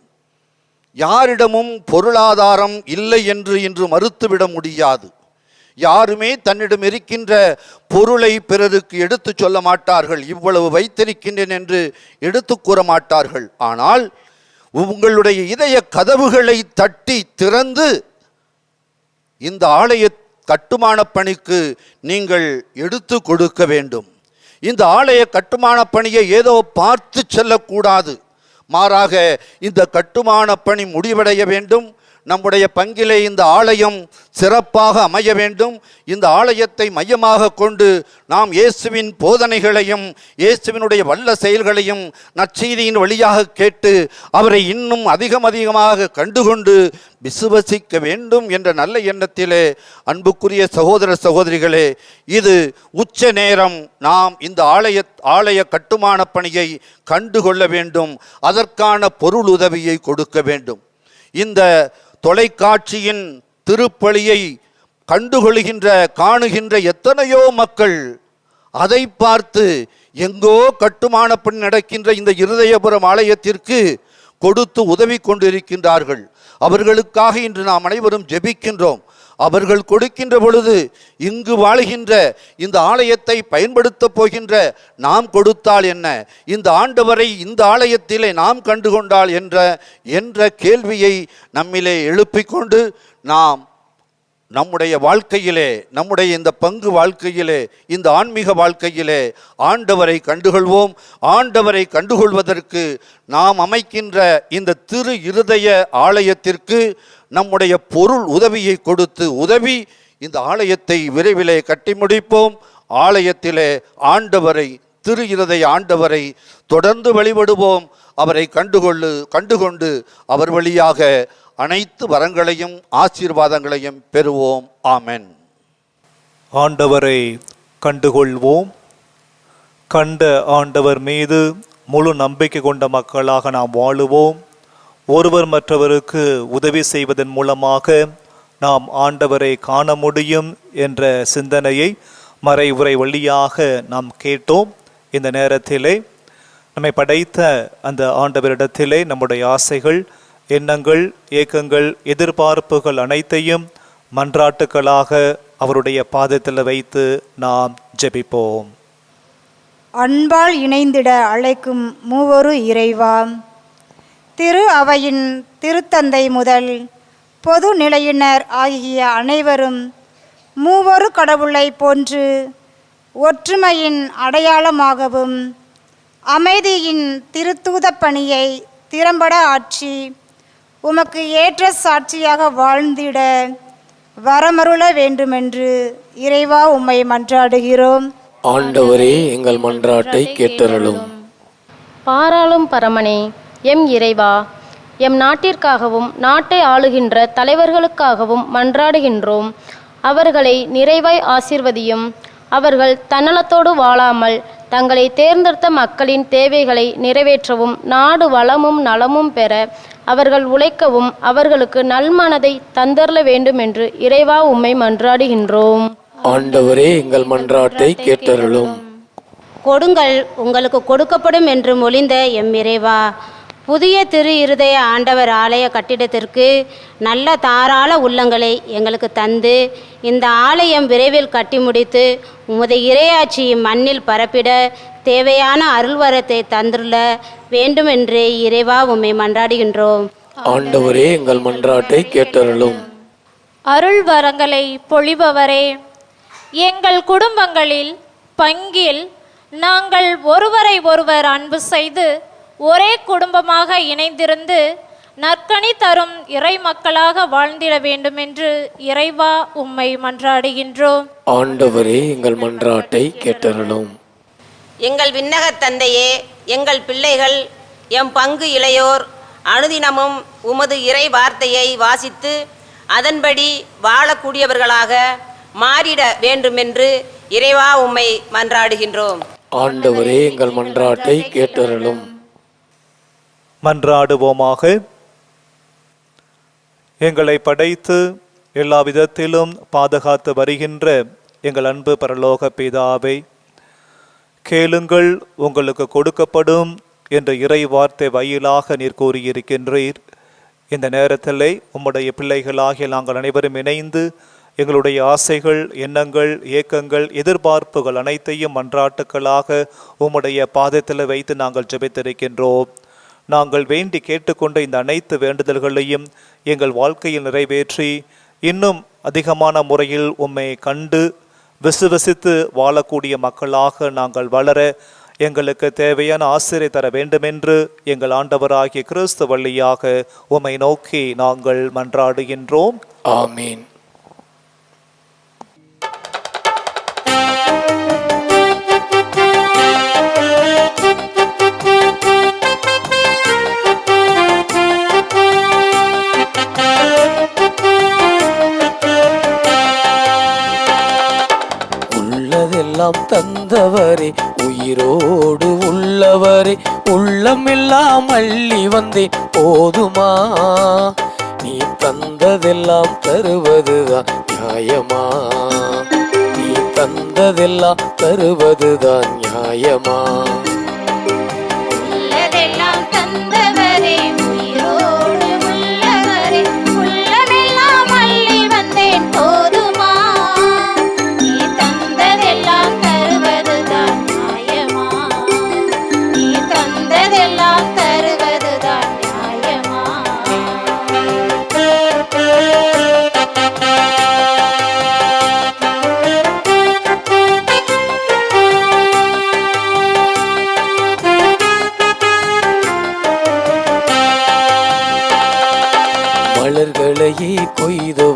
யாரிடமும் பொருளாதாரம் இல்லை என்று இன்று மறுத்துவிட முடியாது. யாருமே தன்னிடம் இருக்கின்ற பொருளை பிறருக்கு எடுத்து சொல்ல மாட்டார்கள், இவ்வளவு வைத்திருக்கின்றேன் என்று எடுத்து கூற மாட்டார்கள். ஆனால் உங்களுடைய இதய கதவுகளை தட்டி திறந்து இந்த ஆலய கட்டுமான பணிக்கு நீங்கள் எடுத்து கொடுக்க வேண்டும். இந்த ஆலய கட்டுமான பணியை ஏதோ பார்த்து செல்லக்கூடாது, மாறாக இந்த கட்டுமான பணி முடிவடைய வேண்டும். நம்முடைய பங்கிலே இந்த ஆலயம் சிறப்பாக அமைய வேண்டும். இந்த ஆலயத்தை மையமாக கொண்டு நாம் இயேசுவின் போதனைகளையும் இயேசுவினுடைய வல்ல செயல்களையும் நற்செய்தியின் வழியாக கேட்டு அவரை இன்னும் அதிகமாக கண்டுகொண்டு விசுவசிக்க வேண்டும் என்ற நல்ல எண்ணத்திலே அன்புக்குரிய சகோதர சகோதரிகளே, இது உச்ச நேரம். நாம் இந்த ஆலய கட்டுமான பணியை கண்டுகொள்ள வேண்டும். அதற்கான பொருள் உதவியை கொடுக்க வேண்டும். இந்த தொலைக்காட்சியின் திருப்பலியை கண்டுகொள்கின்ற காணுகின்ற எத்தனையோ மக்கள் அதை பார்த்து எங்கோ கட்டுமான பணி நடக்கின்ற இந்த இருதயபுரம் ஆலயத்திற்கு கொடுத்து உதவி கொண்டிருக்கின்றார்கள். அவர்களுக்காக இன்று நாம் அனைவரும் ஜெபிக்கின்றோம். அவர்கள் கொடுக்கின்ற பொழுது இங்கு வாழுகின்ற இந்த ஆலயத்தை பயன்படுத்த போகின்ற நாம் கொடுத்தால் என்ன, இந்த ஆண்டவரை இந்த ஆலயத்திலே நாம் கண்டுகொண்டால் என்ற கேள்வியை நம்மிலே எழுப்பிக்கொண்டு நாம் நம்முடைய வாழ்க்கையிலே, நம்முடைய இந்த பங்கு வாழ்க்கையிலே, இந்த ஆன்மீக வாழ்க்கையிலே ஆண்டவரை கண்டுகொள்வோம். ஆண்டவரை கண்டுகொள்வதற்கு நாம் அமைக்கின்ற இந்த திரு இருதய ஆலயத்திற்கு நம்முடைய பொருள் உதவியை கொடுத்து உதவி இந்த ஆலயத்தை விரைவிலே கட்டி முடிப்போம். ஆலயத்திலே ஆண்டவரை, திரு இருதய ஆண்டவரை தொடர்ந்து வழிபடுவோம். அவரை கண்டுகொண்டு அவர் வழியாக அனைத்து வரங்களையும் ஆசீர்வாதங்களையும் பெறுவோம். ஆமென். ஆண்டவரை கண்டுகொள்வோம். கண்ட ஆண்டவர் மீது முழு நம்பிக்கை கொண்ட மக்களாக நாம் வாழுவோம். ஒருவர் மற்றவருக்கு உதவி செய்வதன் மூலமாக நாம் ஆண்டவரை காண முடியும் என்ற சிந்தனையை மறைவுரை வழியாக நாம் கேட்டோம். இந்த நேரத்திலே நம்மை படைத்த அந்த ஆண்டவரிடத்திலே நம்முடைய ஆசைகள், எண்ணங்கள், ஏக்கங்கள், எதிர்பார்ப்புகள் அனைத்தையும் மன்றாட்டுக்களாக அவருடைய பாதத்தில் வைத்து நாம் ஜெபிப்போம். அன்பால் இணைந்திட அழைக்கும் மூவொரு இறைவா, திரு அவையின் திருத்தந்தை முதல் பொது நிலையினர் ஆகிய அனைவரும் மூவொரு கடவுளை போன்று ஒற்றுமையின் அடையாளமாகவும் அமைதியின் திருத்தூத பணியை திறம்பட ஆற்றி உமக்கு ஏற்ற சாட்சியாக வாழ்ந்திட வரமருள வேண்டுமென்று இறைவா உம்மை மன்றாடுகிறோம். ஆண்டவரே எங்கள் மன்றாட்டை கேட்டருளும். பாராளும் பரமனே, எம் இறைவா, எம் நாட்டிற்காகவும் நாட்டை ஆளுகின்ற தலைவர்களுக்காகவும் மன்றாடுகின்றோம். அவர்களை நிறைவாய் ஆசீர்வதியும். அவர்கள் தன்னலத்தோடு வாழாமல் தங்களை தேர்ந்தெடுத்த மக்களின் தேவைகளை நிறைவேற்றவும், நாடு வளமும் நலமும் பெற அவர்கள் உழைக்கவும் அவர்களுக்கு நல்மனதை தந்தரல வேண்டும் என்று இறைவா உம்மை மன்றாடுகின்றோம். ஆண்டவரே எங்கள் மன்றாட்டை கேட்டருளும். கொடுங்கள் உங்களுக்கு கொடுக்கப்படும் என்று மொழிந்த எம் இறைவா, புதிய திரு இருதய ஆண்டவர் ஆலய கட்டிடத்திற்கு நல்ல தாராள உள்ளங்களை எங்களுக்கு தந்து இந்த ஆலயம் விரைவில் கட்டி முடித்து உமது இறையாட்சி மண்ணில் பரப்பிட தேவையான அருள்வரத்தை தந்துள்ள வேண்டுமென்று இறைவா உம்மை மன்றாடுகின்றோம். ஆண்டவரே எங்கள் மன்றாட்டை கேட்டருளும். அருள் வரங்களை பொழிபவரே, எங்கள் குடும்பங்களில் பங்கில் நாங்கள் ஒருவரை ஒருவர் அன்பு செய்து ஒரே குடும்பமாக இணைந்திருந்து நற்கனி தரும் இறை மக்களாக வாழ்ந்திட வேண்டுமென்று இறைவா உம்மை மன்றாடுகின்றோம். ஆண்டவரே எங்கள் மன்றாட்டை கேட்டருளும். எங்கள் விண்ணக தந்தையே, எங்கள் பிள்ளைகள், எம் பங்கு இளையோர் அனுதினமும் உமது இறை வார்த்தையை வாசித்து அதன்படி வாழக்கூடியவர்களாக மாறிட வேண்டுமென்று இறைவா உம்மை மன்றாடுகின்றோம். ஆண்டவரே எங்கள் மன்றாட்டை கேட்டருளும். மன்றாடுவோமாக. எங்களை படைத்து எல்லா விதத்திலும் பாதுகாத்து வருகின்ற எங்கள் அன்பு பரலோக பிதாவை, கேளுங்கள் உங்களுக்கு கொடுக்கப்படும் என்ற இறை வார்த்தை வாயிலாக நீர் கூறியிருக்கின்றீர். இந்த நேரத்திலே உம்முடைய பிள்ளைகளாகிய நாங்கள் அனைவரும் இணைந்து எங்களுடைய ஆசைகள், எண்ணங்கள், ஏக்கங்கள், எதிர்பார்ப்புகள் அனைத்தையும் மன்றாட்டுக்களாக உம்முடைய பாதத்தில் வைத்து நாங்கள் ஜெபித்திருக்கின்றோம். நாங்கள் வேண்டி கேட்டுக்கொண்ட இந்த அனைத்து வேண்டுதல்களையும் எங்கள் வாழ்க்கையில் நிறைவேற்றி இன்னும் அதிகமான முறையில் உம்மை கண்டு விசுவசித்து வாழக்கூடிய மக்களாக நாங்கள் வளர எங்களுக்கு தேவையான ஆசிரியை தர வேண்டுமென்று எங்கள் ஆண்டவராகிய கிறிஸ்து வழியாக உம்மை நோக்கி நாங்கள் மன்றாடுகின்றோம். ஆமீன். உள்ளதெல்லாம் தந்தவரே, உயிரோடு உள்ளவரே, உள்ளமெல்லாம் அள்ளி வந்தேன் போதுமா? நீ தந்ததெல்லாம் தருவதுதான் நியாயமா? நீ தந்ததெல்லாம் தருவதுதான் நியாயமா?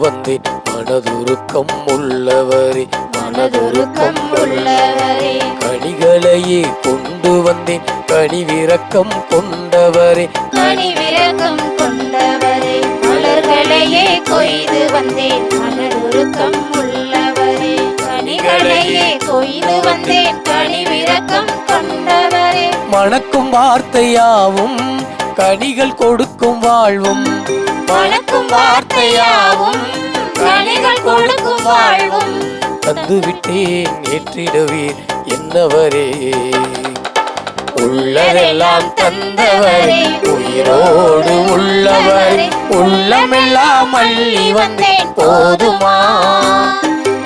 வந்தேன் மனதுருக்கம் உள்ளவரே, மனதுருக்கம் உள்ளவரே. கனிகளையே கொண்டு வந்தேன் கனிவிரக்கம் கொண்டவரே, கனிவிரக்கம் கொண்டவரே. மலர்களையே கொய்து வந்தேன் மனதுருக்கம் உள்ளவரே. கனிகளையே கொய்து வந்தேன் கனிவிரக்கம் கொண்டவரே. மணக்கும் வார்த்தையாவும் கனிகள் கொடுக்கும் வாழ்வும், மணக்கும் வார்த்தையாவும் கனிகள் கொடுக்கும் வாழ்வும் தந்து விட்டேன் ஏற்றிடுவீர் என்னவரே. உள்ளதெல்லாம் தந்தவரே, உயிரோடு உள்ளவரே, உள்ளமெல்லாம் அள்ளி வந்தேன் போதுமா.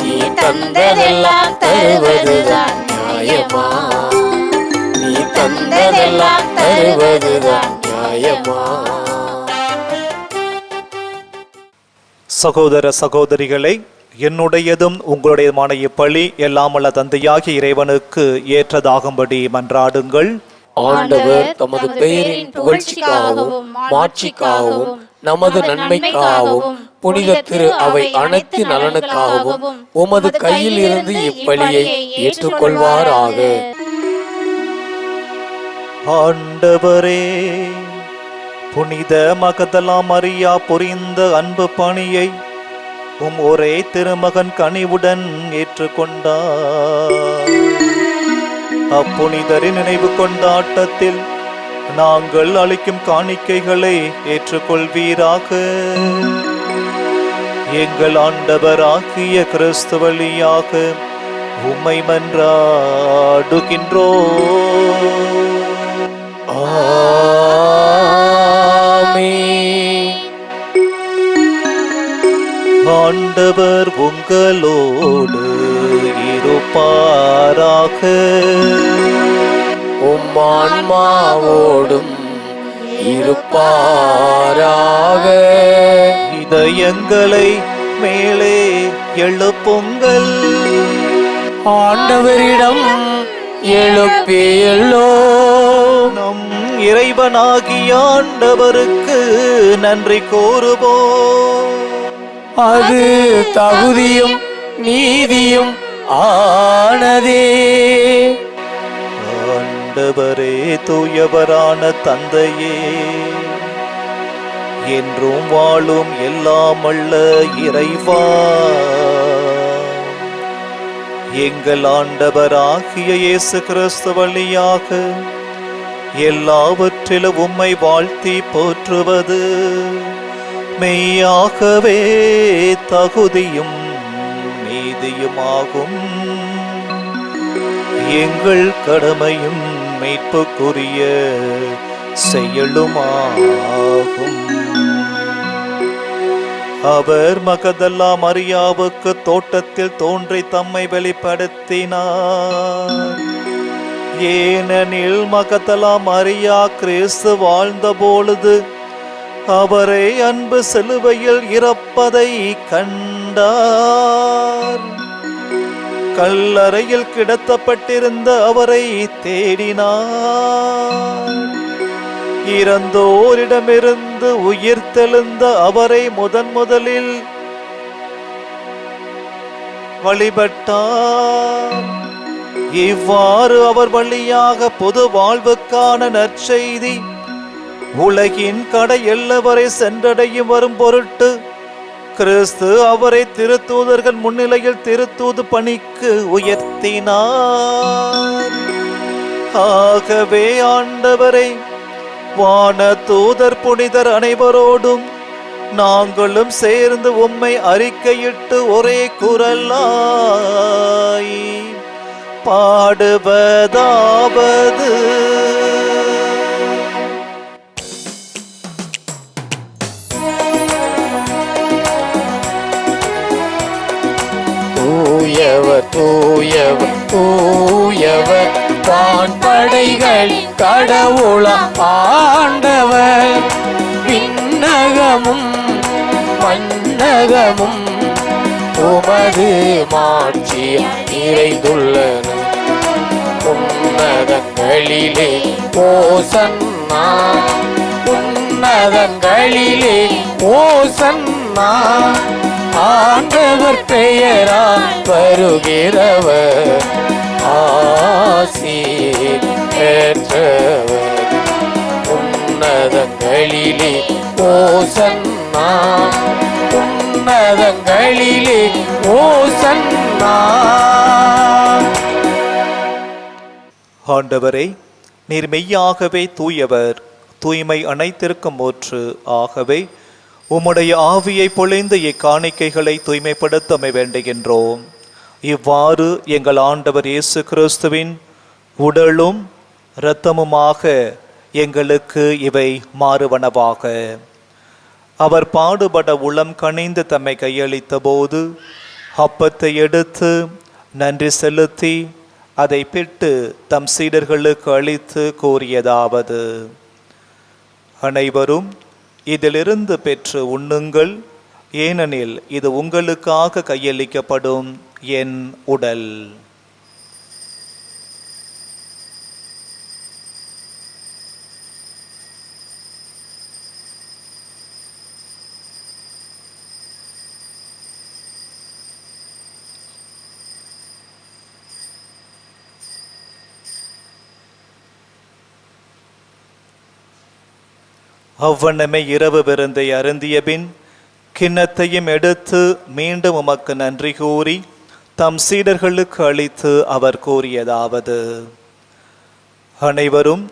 நீ தந்ததெல்லாம் தருவதுதான் நியாயமா, நீ தந்ததெல்லாம் தருவதுதான் நியாயமா. சகோதர சகோதரிகளை, என்னுடையதும் உங்களுடையதுமான இப்பலி எல்லாம் வல்ல தந்தையாகிய இறைவனுக்கு ஏற்றதாகும்படி மன்றாடுங்கள். ஆண்டவர் தமது பெயரின் புகழ்ச்சிக்காகவும் மாட்சிக்காகவும் நமது நன்மைக்காகவும் புனித திரு அவை அனைத்து நலனுக்காகவும் உமது கையில் இருந்து இப்பலியை ஏற்றுக்கொள்வாராக. ஆண்டவரே, புனித மகதலா மரியா புரிந்த அன்பு பணியை ஒரே திருமகன் கனிவுடன் ஏற்றுக்கொண்டார். அப்புனிதரின் நினைவு கொண்டாட்டத்தில் நாங்கள் அளிக்கும் காணிக்கைகளை ஏற்றுக்கொள்வீராக. எங்கள் ஆண்டவராகிய கிறிஸ்து வழியாக உம்மை மன்றாடுகின்றோம். ஆண்டவர் உங்களோடு இருப்பாராக. உம்மான்மாவோடும் இருப்பாராக. இதயங்களை மேலே எழுப்புங்கள், ஆண்டவரிடம் எழுப்பியல்லோ. நம் இறைவனாகிய ஆண்டவருக்கு நன்றி கூறுவோம். அது தகுதியும் நீதியும் ஆனதே. ஆண்டவரே, தூயவரான தந்தையே, என்றும் வாழும் எல்லாம் வல்ல இறைவா, எங்கள் ஆண்டவராகிய இயேசு கிறிஸ்து வழியாக எல்லாவற்றிலும் உம்மை வாழ்த்தி போற்றுவது மெய்யாகவே தகுதியும் நீதியுமாகும். எங்கள் கடமையும் மீட்புக்குரிய செயலுமாகும். அவர் மகதல்லா மரியாவுக்கு தோட்டத்தில் தோன்றி தம்மை வெளிப்படுத்தினார். ஏனெனில் மகதல்லா மரியா கிறிஸ்து வாழ்ந்த பொழுது அவரை அன்பு சிலுவையில் இறப்பதை கண்டார். கல்லறையில் கிடத்தப்பட்டிருந்த அவரை தேடினார். இறந்தோரிடமிருந்து உயிர் தெழுந்த அவரை முதலில் வழிபட்டார். இவ்வாறு அவர் வழியாக பொது வாழ்வுக்கான நற்செய்தி உலகின் கடை எல்லவரை சென்றடையும் வரும் பொருட்டு கிறிஸ்து அவரை திருத்தூதர்கள் முன்னிலையில் திருத்தூது பணிக்கு உயர்த்தினார். ஆகவே ஆண்டவரை வான தூதர் புனிதர் அனைவரோடும் நாங்களும் சேர்ந்து உம்மை அறிக்கையிட்டு ஒரே குரலாய் பாடுவதாவது: தூயவர் தூயவர் தூயவர் வான்படைகளின் கடவுளாம் ஆண்டவர். விண்ணகமும் மண்ணகமும் உமது மாட்சியால் நிறைந்துள்ளன. உன்னதங்களிலே ஓசன்னா, உன்னதங்களிலே ஓசன்னா. அவர் பெயரால் வருகிறவர் ஆசி பெற்றவர். உன்னதங்களிலே ஓசன்னா, உன்னதங்களிலே ஓசன்னா. ஆண்டவரே, நீர் மெய்யாகவே தூயவர், தூய்மை அனைத்திற்கும் ஊற்று. ஆகவே உம்முடைய ஆவியை பொழிந்து இக்காணிக்கைகளை தூய்மைப்படுத்தமை வேண்டுகின்றோம். இவ்வாறு எங்கள் ஆண்டவர் இயேசு கிறிஸ்துவின் உடலும் இரத்தமுமாக எங்களுக்கு இவை மாறுவனவாக. அவர் பாடுபட உளம் கனிந்து தம்மை கையளித்த போது அப்பத்தை எடுத்து நன்றி செலுத்தி அதை பிட்டு தம் சீடர்களுக்கு அளித்து கூறியதாவது: அனைவரும் இதிலிருந்து பெற்று உண்ணுங்கள், ஏனெனில் இது உங்களுக்காக கையளிக்கப்படும் என் உடல். அவ்வண்ணமே இரவு விருந்தை அருந்திய பின் கிண்ணத்தையும் எடுத்து மீண்டும் உமக்கு நன்றி கூறி தம் சீடர்களுக்கு அளித்து அவர் கூறியதாவது: அனைவரும்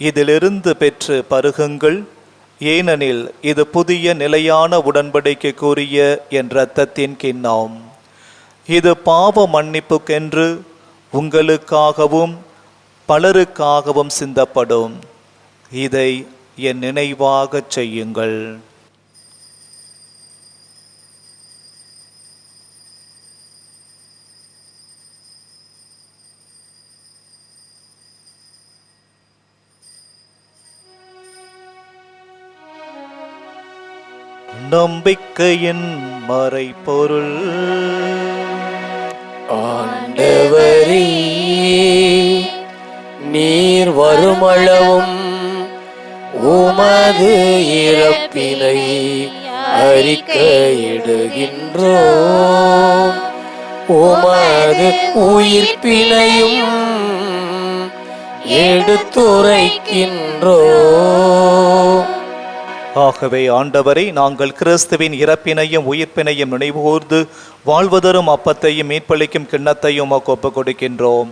இதிலிருந்து பெற்று பருகுங்கள், ஏனெனில் இது புதிய நிலையான உடன்படிக்கைக்குரிய என் இரத்தத்தின் கிண்ணம். இது பாவ மன்னிப்புக்கென்று உங்களுக்காகவும் பலருக்காகவும் சிந்தப்படும். இதை என் நினைவாகச் செய்யுங்கள். நம்பிக்கையின் மறைபொருள். ஆண்டவரே, நீர் வருமளவும் உமது இறப்பினை அறிக்கையிடுகின்றோம், உமது உயிர்ப்பினையும் எடுத்துரைக்கின்றோம். ஆகவே ஆண்டவரை, நாங்கள் கிறிஸ்துவின் இறப்பினையும் உயிர்ப்பினையும் நினைவுகூர்ந்து வாழ்வதரும் அப்பத்தையும் மீட்பளிக்கும் கிண்ணத்தையும் உமக்கு ஒப்புக் கொடுக்கின்றோம்.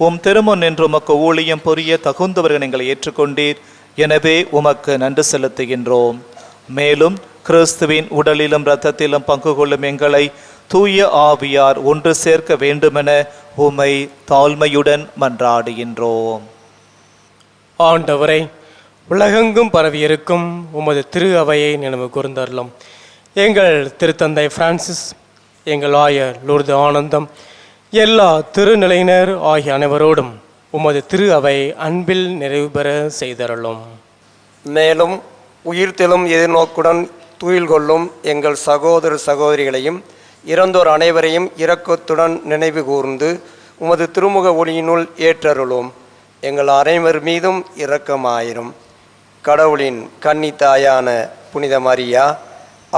உம் திருமுன் என்று உமக்கு ஊழியம் புரிய தகுந்தவர்கள் எங்களை ஏற்றுக்கொண்டீர். எனவே உமக்கு நன்றி செலுத்துகின்றோம். மேலும் கிறிஸ்துவின் உடலிலும் இரத்தத்திலும் பங்கு கொள்ளும் எங்களை தூய ஆவியார் ஒன்று சேர்க்க வேண்டுமென உம்மை தாழ்மையுடன் மன்றாடுகின்றோம். ஆண்டவரை, உலகெங்கும் பரவியிருக்கும் உமது திரு அவையை நினைவு கூர்ந்தருளும். எங்கள் திருத்தந்தை பிரான்சிஸ், எங்கள் ஆயர் லூர்து ஆனந்தம், எல்லா திருநிலையினர் ஆகிய அனைவரோடும் உமது திரு அவை அன்பில் நிறைவு பெற செய்தருளும். மேலும் உயிர்த்தெழும் எதிர்நோக்குடன் துயில் கொள்ளும் எங்கள் சகோதர சகோதரிகளையும் இறந்தோர் அனைவரையும் இரக்கத்துடன் நினைவு கூர்ந்து உமது திருமுக ஒளியினுள் ஏற்றருளும். எங்கள் அனைவர் மீதும் இரக்கமாயிரும். கடவுளின் கன்னி தாயான புனித மரியா,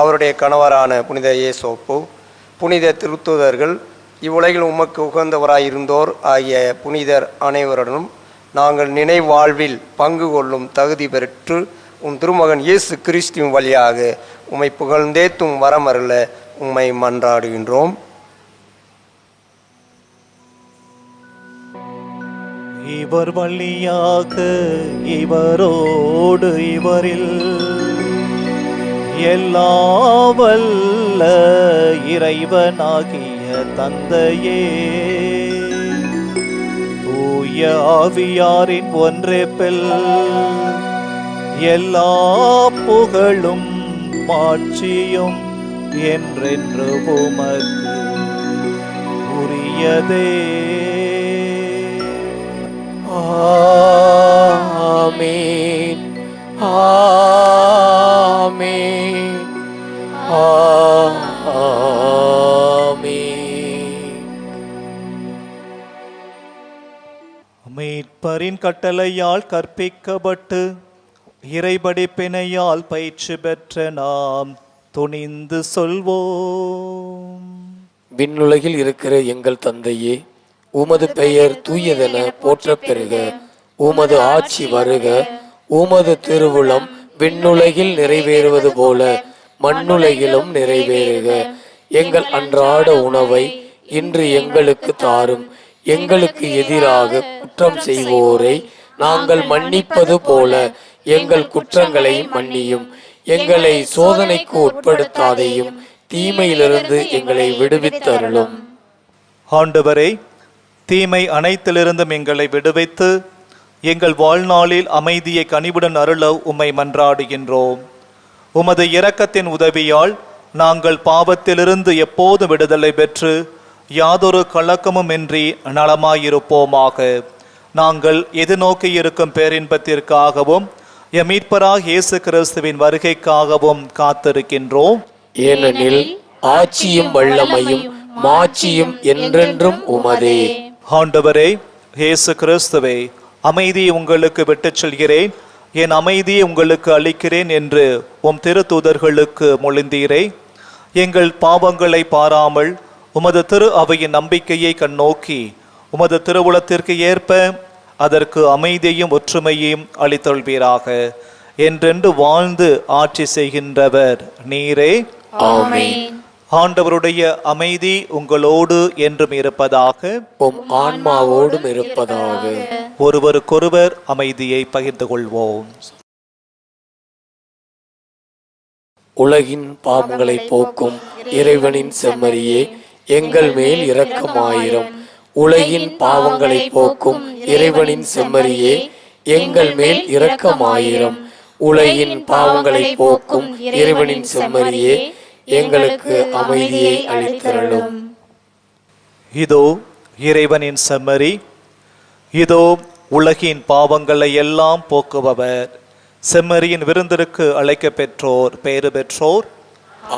அவருடைய கணவரான புனித இயேசோப்பு, புனித திருத்தூதர்கள், இவ்வுலகில் உமக்கு உகந்தவராயிருந்தோர் ஆகிய புனிதர் அனைவருடனும் நாங்கள் நினைவாழ்வில் பங்கு கொள்ளும் தகுதி பெற்று உம் திருமகன் இயேசு கிறிஸ்துவின் வழியாக உம்மை புகழ்ந்தேத்தும் வரமருள உம்மை மன்றாடுகின்றோம். இவர் வழியாக இவரோடு இவரில் எல்லா வல்ல இறைவனாகிய தந்தையே, தூய ஆவியாரின் ஒன்றேப்பில் எல்லா புகழும் மாட்சியும் என்றென்று உமக்கு உரியதே. ஆமென், ஆமென், ஆமென். மீட்பரின் கட்டளையால் கற்பிக்கப்பட்டு இறைபடிப்பினையால் பயிற்சி பெற்ற நாம் துணிந்து சொல்வோம்: விண்ணுலகில் இருக்கிற எங்கள் தந்தையே, உமது பெயர் தூயதென போற்றப் பெறுக. உமது ஆட்சி வருக. உமது திருவுளம் விண்ணுலகில் நிறைவேறுவது போல மண்ணுலகிலும் நிறைவேறுக. எங்கள் அன்றாட உணவை இன்று எங்களுக்கு தாரும். எங்களுக்கு எதிராக குற்றம் செய்வோரை நாங்கள் மன்னிப்பது போல எங்கள் குற்றங்களை மன்னியும். எங்களை சோதனைக்கு உட்படுத்தாதையும், தீமையிலிருந்து எங்களை விடுவித்தருளும். ஆண்டவரே, தீமை அனைத்திலிருந்தும் எங்களை விடுவித்து எங்கள் வாழ்நாளில் அமைதியை கனிவுடன் அருள உம்மை மன்றாடுகின்றோம். உமது இரக்கத்தின் உதவியால் நாங்கள் பாவத்திலிருந்து எப்போதும் விடுதலை பெற்று யாதொரு கலக்கமுமின்றி நலமாயிருப்போமாக. நாங்கள் எதிர்நோக்கி இருக்கும் பேரின்பத்திற்காகவும் எம் மீட்பராகிய இயேசு கிறிஸ்துவின் வருகைக்காகவும் காத்திருக்கின்றோம். ஏனெனில் ஆட்சியும் வல்லமையும் மாட்சியும் என்றென்றும் உமதே. ஆண்டவரே இயேசு கிறிஸ்துவே, அமைதியை உங்களுக்கு விட்டுச் செல்கிறேன், என் அமைதியை உங்களுக்கு அளிக்கிறேன் என்று உம் திருத்தூதர்களுக்கு மொழிந்தீரே. எங்கள் பாவங்களை பாராமல் உமது திரு அவையின் நம்பிக்கையை கண்ணோக்கி உமது திருவுளத்திற்கு ஏற்ப அதற்கு அமைதியையும் ஒற்றுமையையும் அளித்தொள்வீராக. என்றென்று வாழ்ந்து ஆட்சி செய்கின்றவர் நீரே. ஆமென். ஆண்டவருடைய அமைதி உங்களோடு என்றும் இருப்பதாக. உம் ஆன்மாவோடும் இருப்பதாக. ஒருவருக்கொருவர் அமைதியை பகிர்ந்து கொள்வோம். உலகின் பாவங்களை போக்கும் இறைவனின் செம்மறியே, எங்கள் மேல் இரக்கமாயிரம். உலகின் பாவங்களை போக்கும் இறைவனின் செம்மறியே, எங்கள் மேல் இரக்கமாயிரம். உலகின் பாவங்களை போக்கும் இறைவனின் செம்மறியே, எங்களுக்கு அமைதியை அளித்தருளும். இதோ இறைவனின் செம்மறி, இதோ உலகின் பாவங்களை எல்லாம் போக்குபவர். செம்மறியின் விருந்திற்கு அழைக்க பெற்றோர் பேறு பெற்றோர்.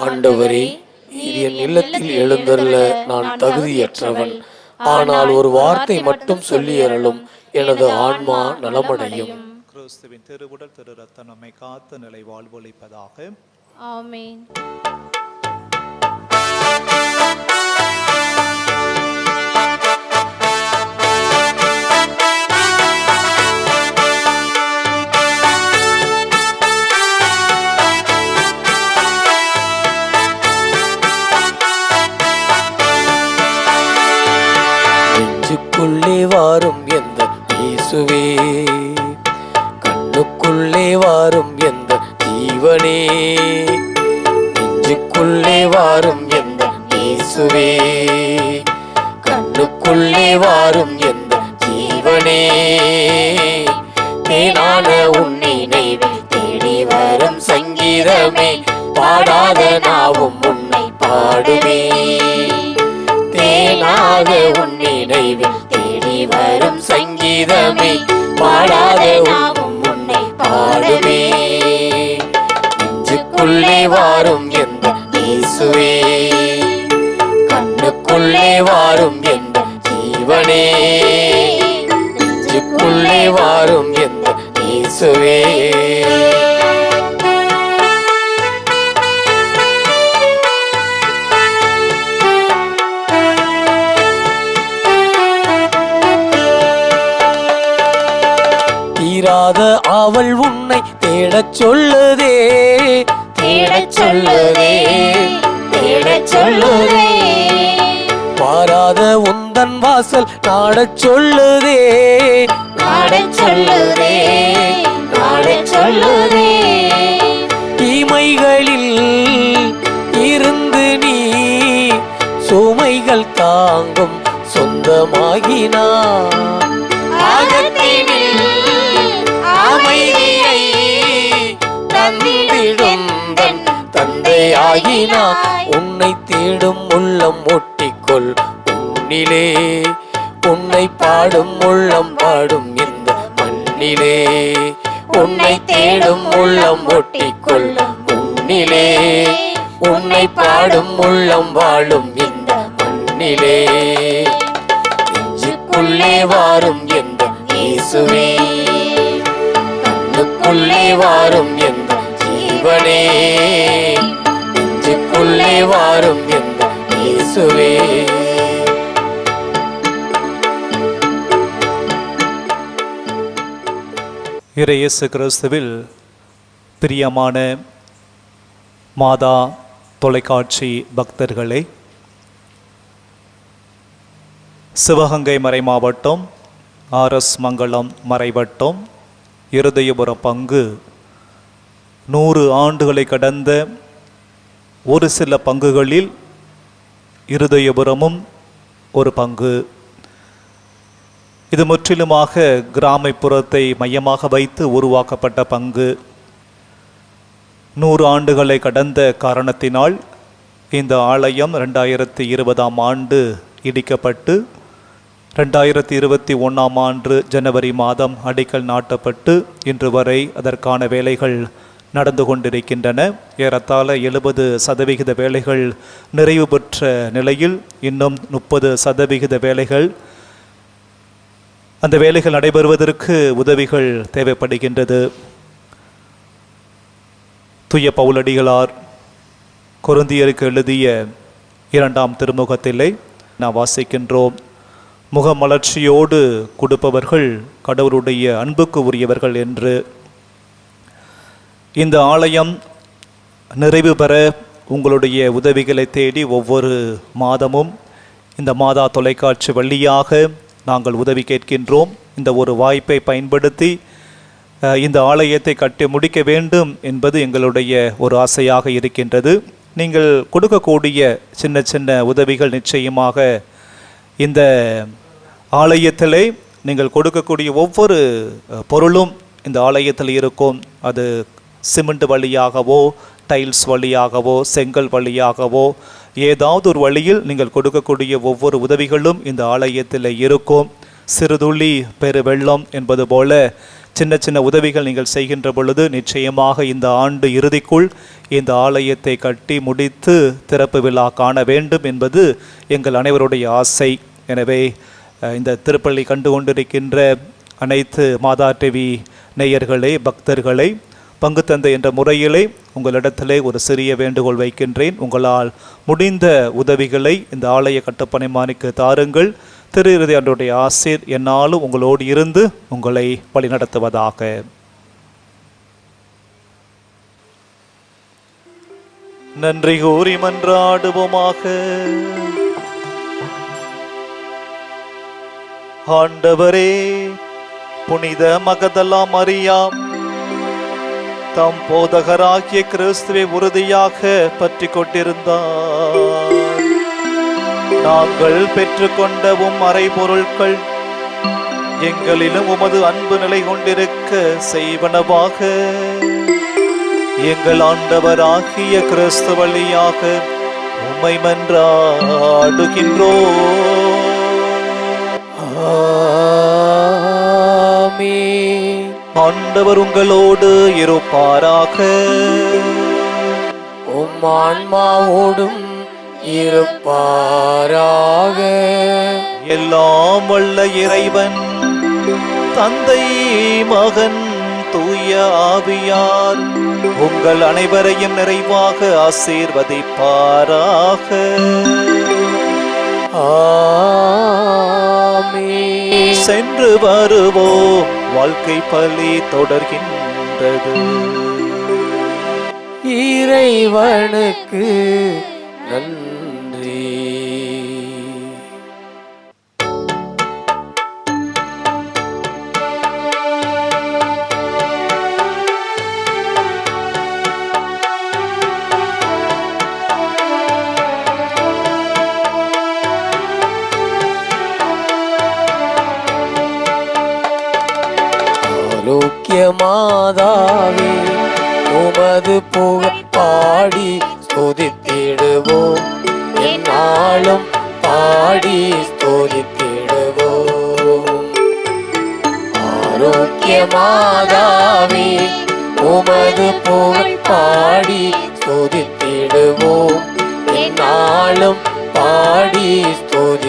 ஆண்டவரே, இது என் இல்லத்தில் எழுந்தருள நான் தகுதியற்றவன். ஆனால் ஒரு வார்த்தை மட்டும் சொல்லி அருளும், எனது ஆன்மா நலமடையும். கிறிஸ்துவின் திருவுடல் திரு ரத்தம் நம்மை காத்து நிலை வாழ்வொழிப்பதாக. ஆமென். நெஞ்சுக்குள்ளே வாரும் எந்த இயேசுவே, கண்ணுக்குள்ளே வாரும் எந்த ஜீவனே. நெஞ்சுக்குள்ளே வாரும் எந்த இயேசுவே, கண்ணுக்குள்ளே வாரும் எந்த ஜீவனே. தேனான உன் நினைவில் தேடி வரும் சங்கீதமே, பாடாத நாவும் உன்னை பாடுமே. தேனாக உன் நினைவில் தேடி வரும் சங்கீதமே, பாடாத நாவும் உன்னை பாடுமே. நெஞ்சுக்குள்ளே வாரும் எந்த இயேசுவே, கண்ணுக்குள்ளே வாரும் எந்த ஜீவனே. நெஞ்சுக்குள்ளே வாரும் எந்த இயேசுவே. தீராத அவள் உன்னை தேடச் சொல்லுதே, தேடச் சொல்லுதே, தேடச் சொல்லுதே. பாராத உந்தன் வாசல் நாடச் சொல்லுதே, நாடச் சொல்லுதே, நாடச் சொல்லுதே. தீமைகளில் இருந்து நீ சுமைகள் தாங்கும் சொந்தமாகினார். அமைதியை தந்திடும் தன் தந்தையாகினார். உன்னை தேடும் உள்ளம் ஒட்டிக்கொள் உன்னிலே, உன்னை பாடும் உள்ளம் பாடும் இந்த மண்ணிலே. உன்னை தேடும் உள்ளம் ஒட்டிக்கொள் உன்னிலே, உன்னை பாடும் உள்ளம் வாழும் இந்த மண்ணிலே. நெஞ்சுக்குள்ளே வாரும் எந்த இயேசுவே, கண்ணுக்குள்ளே வாரும் எந்த ஜீவனே. நெஞ்சுக்குள்ளே வாரும் எந்த இயேசுவே. இறை இயேசு கிறிஸ்துவில் பிரியமான மாதா தொலைக்காட்சி பக்தர்களே, சிவகங்கை மறைமாவட்டம் ஆர்எஸ் மங்கலம் மறைவட்டம் இருதயபுரம் பங்கு 100 ஆண்டுகளை கடந்த ஒரு சில பங்குகளில் இருதயபுரமும் ஒரு பங்கு. இது முற்றிலுமாக கிராமப்புறத்தை மையமாக வைத்து உருவாக்கப்பட்ட பங்கு. 100 ஆண்டுகளை கடந்த காரணத்தினால் இந்த ஆலயம் 2020ஆம் ஆண்டு இடிக்கப்பட்டு 2021ஆம் ஆண்டு ஜனவரி மாதம் அடிக்கல் நாட்டப்பட்டு இன்று வரை அதற்கான வேலைகள் நடந்து கொண்டிருக்கின்றன. ஏறத்தாழ 70% வேலைகள் நிறைவு பெற்ற நிலையில் இன்னும் 30% வேலைகள், அந்த வேலைகள் நடைபெறுவதற்கு உதவிகள் தேவைப்படுகின்றது. தூய பவுலடிகளார் கொரிந்தியருக்கு எழுதிய 2ஆம் திருமுகத்திலே நாம் வாசிக்கின்றோம், முகமலர்ச்சியோடு கொடுப்பவர்கள் கடவுளுடைய அன்புக்கு உரியவர்கள் என்று. இந்த ஆலயம் நிறைவு பெற உங்களுடைய உதவிகளை தேடி ஒவ்வொரு மாதமும் இந்த மாதா தொலைக்காட்சி வழியாக நாங்கள் உதவி கேட்கின்றோம். இந்த ஒரு வாய்ப்பை பயன்படுத்தி இந்த ஆலயத்தை கட்டி முடிக்க வேண்டும் என்பது எங்களுடைய ஒரு ஆசையாக இருக்கின்றது. நீங்கள் கொடுக்கக்கூடிய சின்ன சின்ன உதவிகள் நிச்சயமாக இந்த ஆலயத்திலே நீங்கள் கொடுக்கக்கூடிய ஒவ்வொரு பொருளும் இந்த ஆலயத்தில் இருக்கும். அது சிமெண்ட் வழியாகவோ, டைல்ஸ் வழியாகவோ, செங்கல் வழியாகவோ, ஏதாவது ஒரு வழியில் நீங்கள் கொடுக்கக்கூடிய ஒவ்வொரு உதவிகளும் இந்த ஆலயத்தில் இருக்கும். சிறுதுளி பெருவெள்ளம் என்பது போல சின்ன சின்ன உதவிகள் நீங்கள் செய்கின்ற பொழுது நிச்சயமாக இந்த ஆண்டு இறுதிக்குள் இந்த ஆலயத்தை கட்டி முடித்து திறப்பு விழா காண வேண்டும் என்பது எங்கள் அனைவருடைய ஆசை. எனவே இந்த திருப்பள்ளி கண்டு கொண்டிருக்கின்ற அனைத்து மாதா டிவி நேயர்களே, பக்தர்களை, பங்கு தந்தை என்ற முறையிலே உங்களிடத்திலே ஒரு சிறிய வேண்டுகோள் வைக்கின்றேன். உங்களால் முடிந்த உதவிகளை இந்த ஆலய கட்டுப்பணிமானிக்கு தாருங்கள். திரு இறுதி ஆண்டுடைய ஆசீர் என்னாலும் உங்களோடு இருந்து உங்களை வழிநடத்துவதாக. நன்றி கூறி மன்றாடுவோமாக. ஆண்டவரே, புனித மகதலா மரியா தம் போதகராகிய கிறிஸ்துவை உறுதியாக பற்றி கொண்டிருந்தார். நாங்கள் பெற்றுக்கொண்டவும் மறைபொருட்கள் எங்களிலும் உமது அன்பு நிலை கொண்டிருக்க செய்வனவாக. எங்கள் ஆண்டவராகிய கிறிஸ்து வழியாக உம்மை மன்றாடுகின்றோம். ஆண்டவர் உங்களோடு இருப்பாராக. உம் ஆன்மாவோடும் இருப்பாராக. எல்லாம் வல்ல இறைவன் தந்தை, மகன், தூய ஆவியார் உங்கள் அனைவரையும் நிறைவாக ஆசீர்வதிப்பாராக. ஆமென். சென்று வருவோம், வாழ்க்கை பலி தொடர்கின்றது. இறைவனுக்கு நன்றி. மாதாவே, உமது புகழ் பாடி ஸ்துதித்திடுவோம், எந்நாளும் பாடி ஸ்துதித்திடுவோம். ஆரோக்கிய மாதாவே, உமது புகழ் பாடி ஸ்துதித்திடுவோம், எந்நாளும் பாடி ஸ்துதி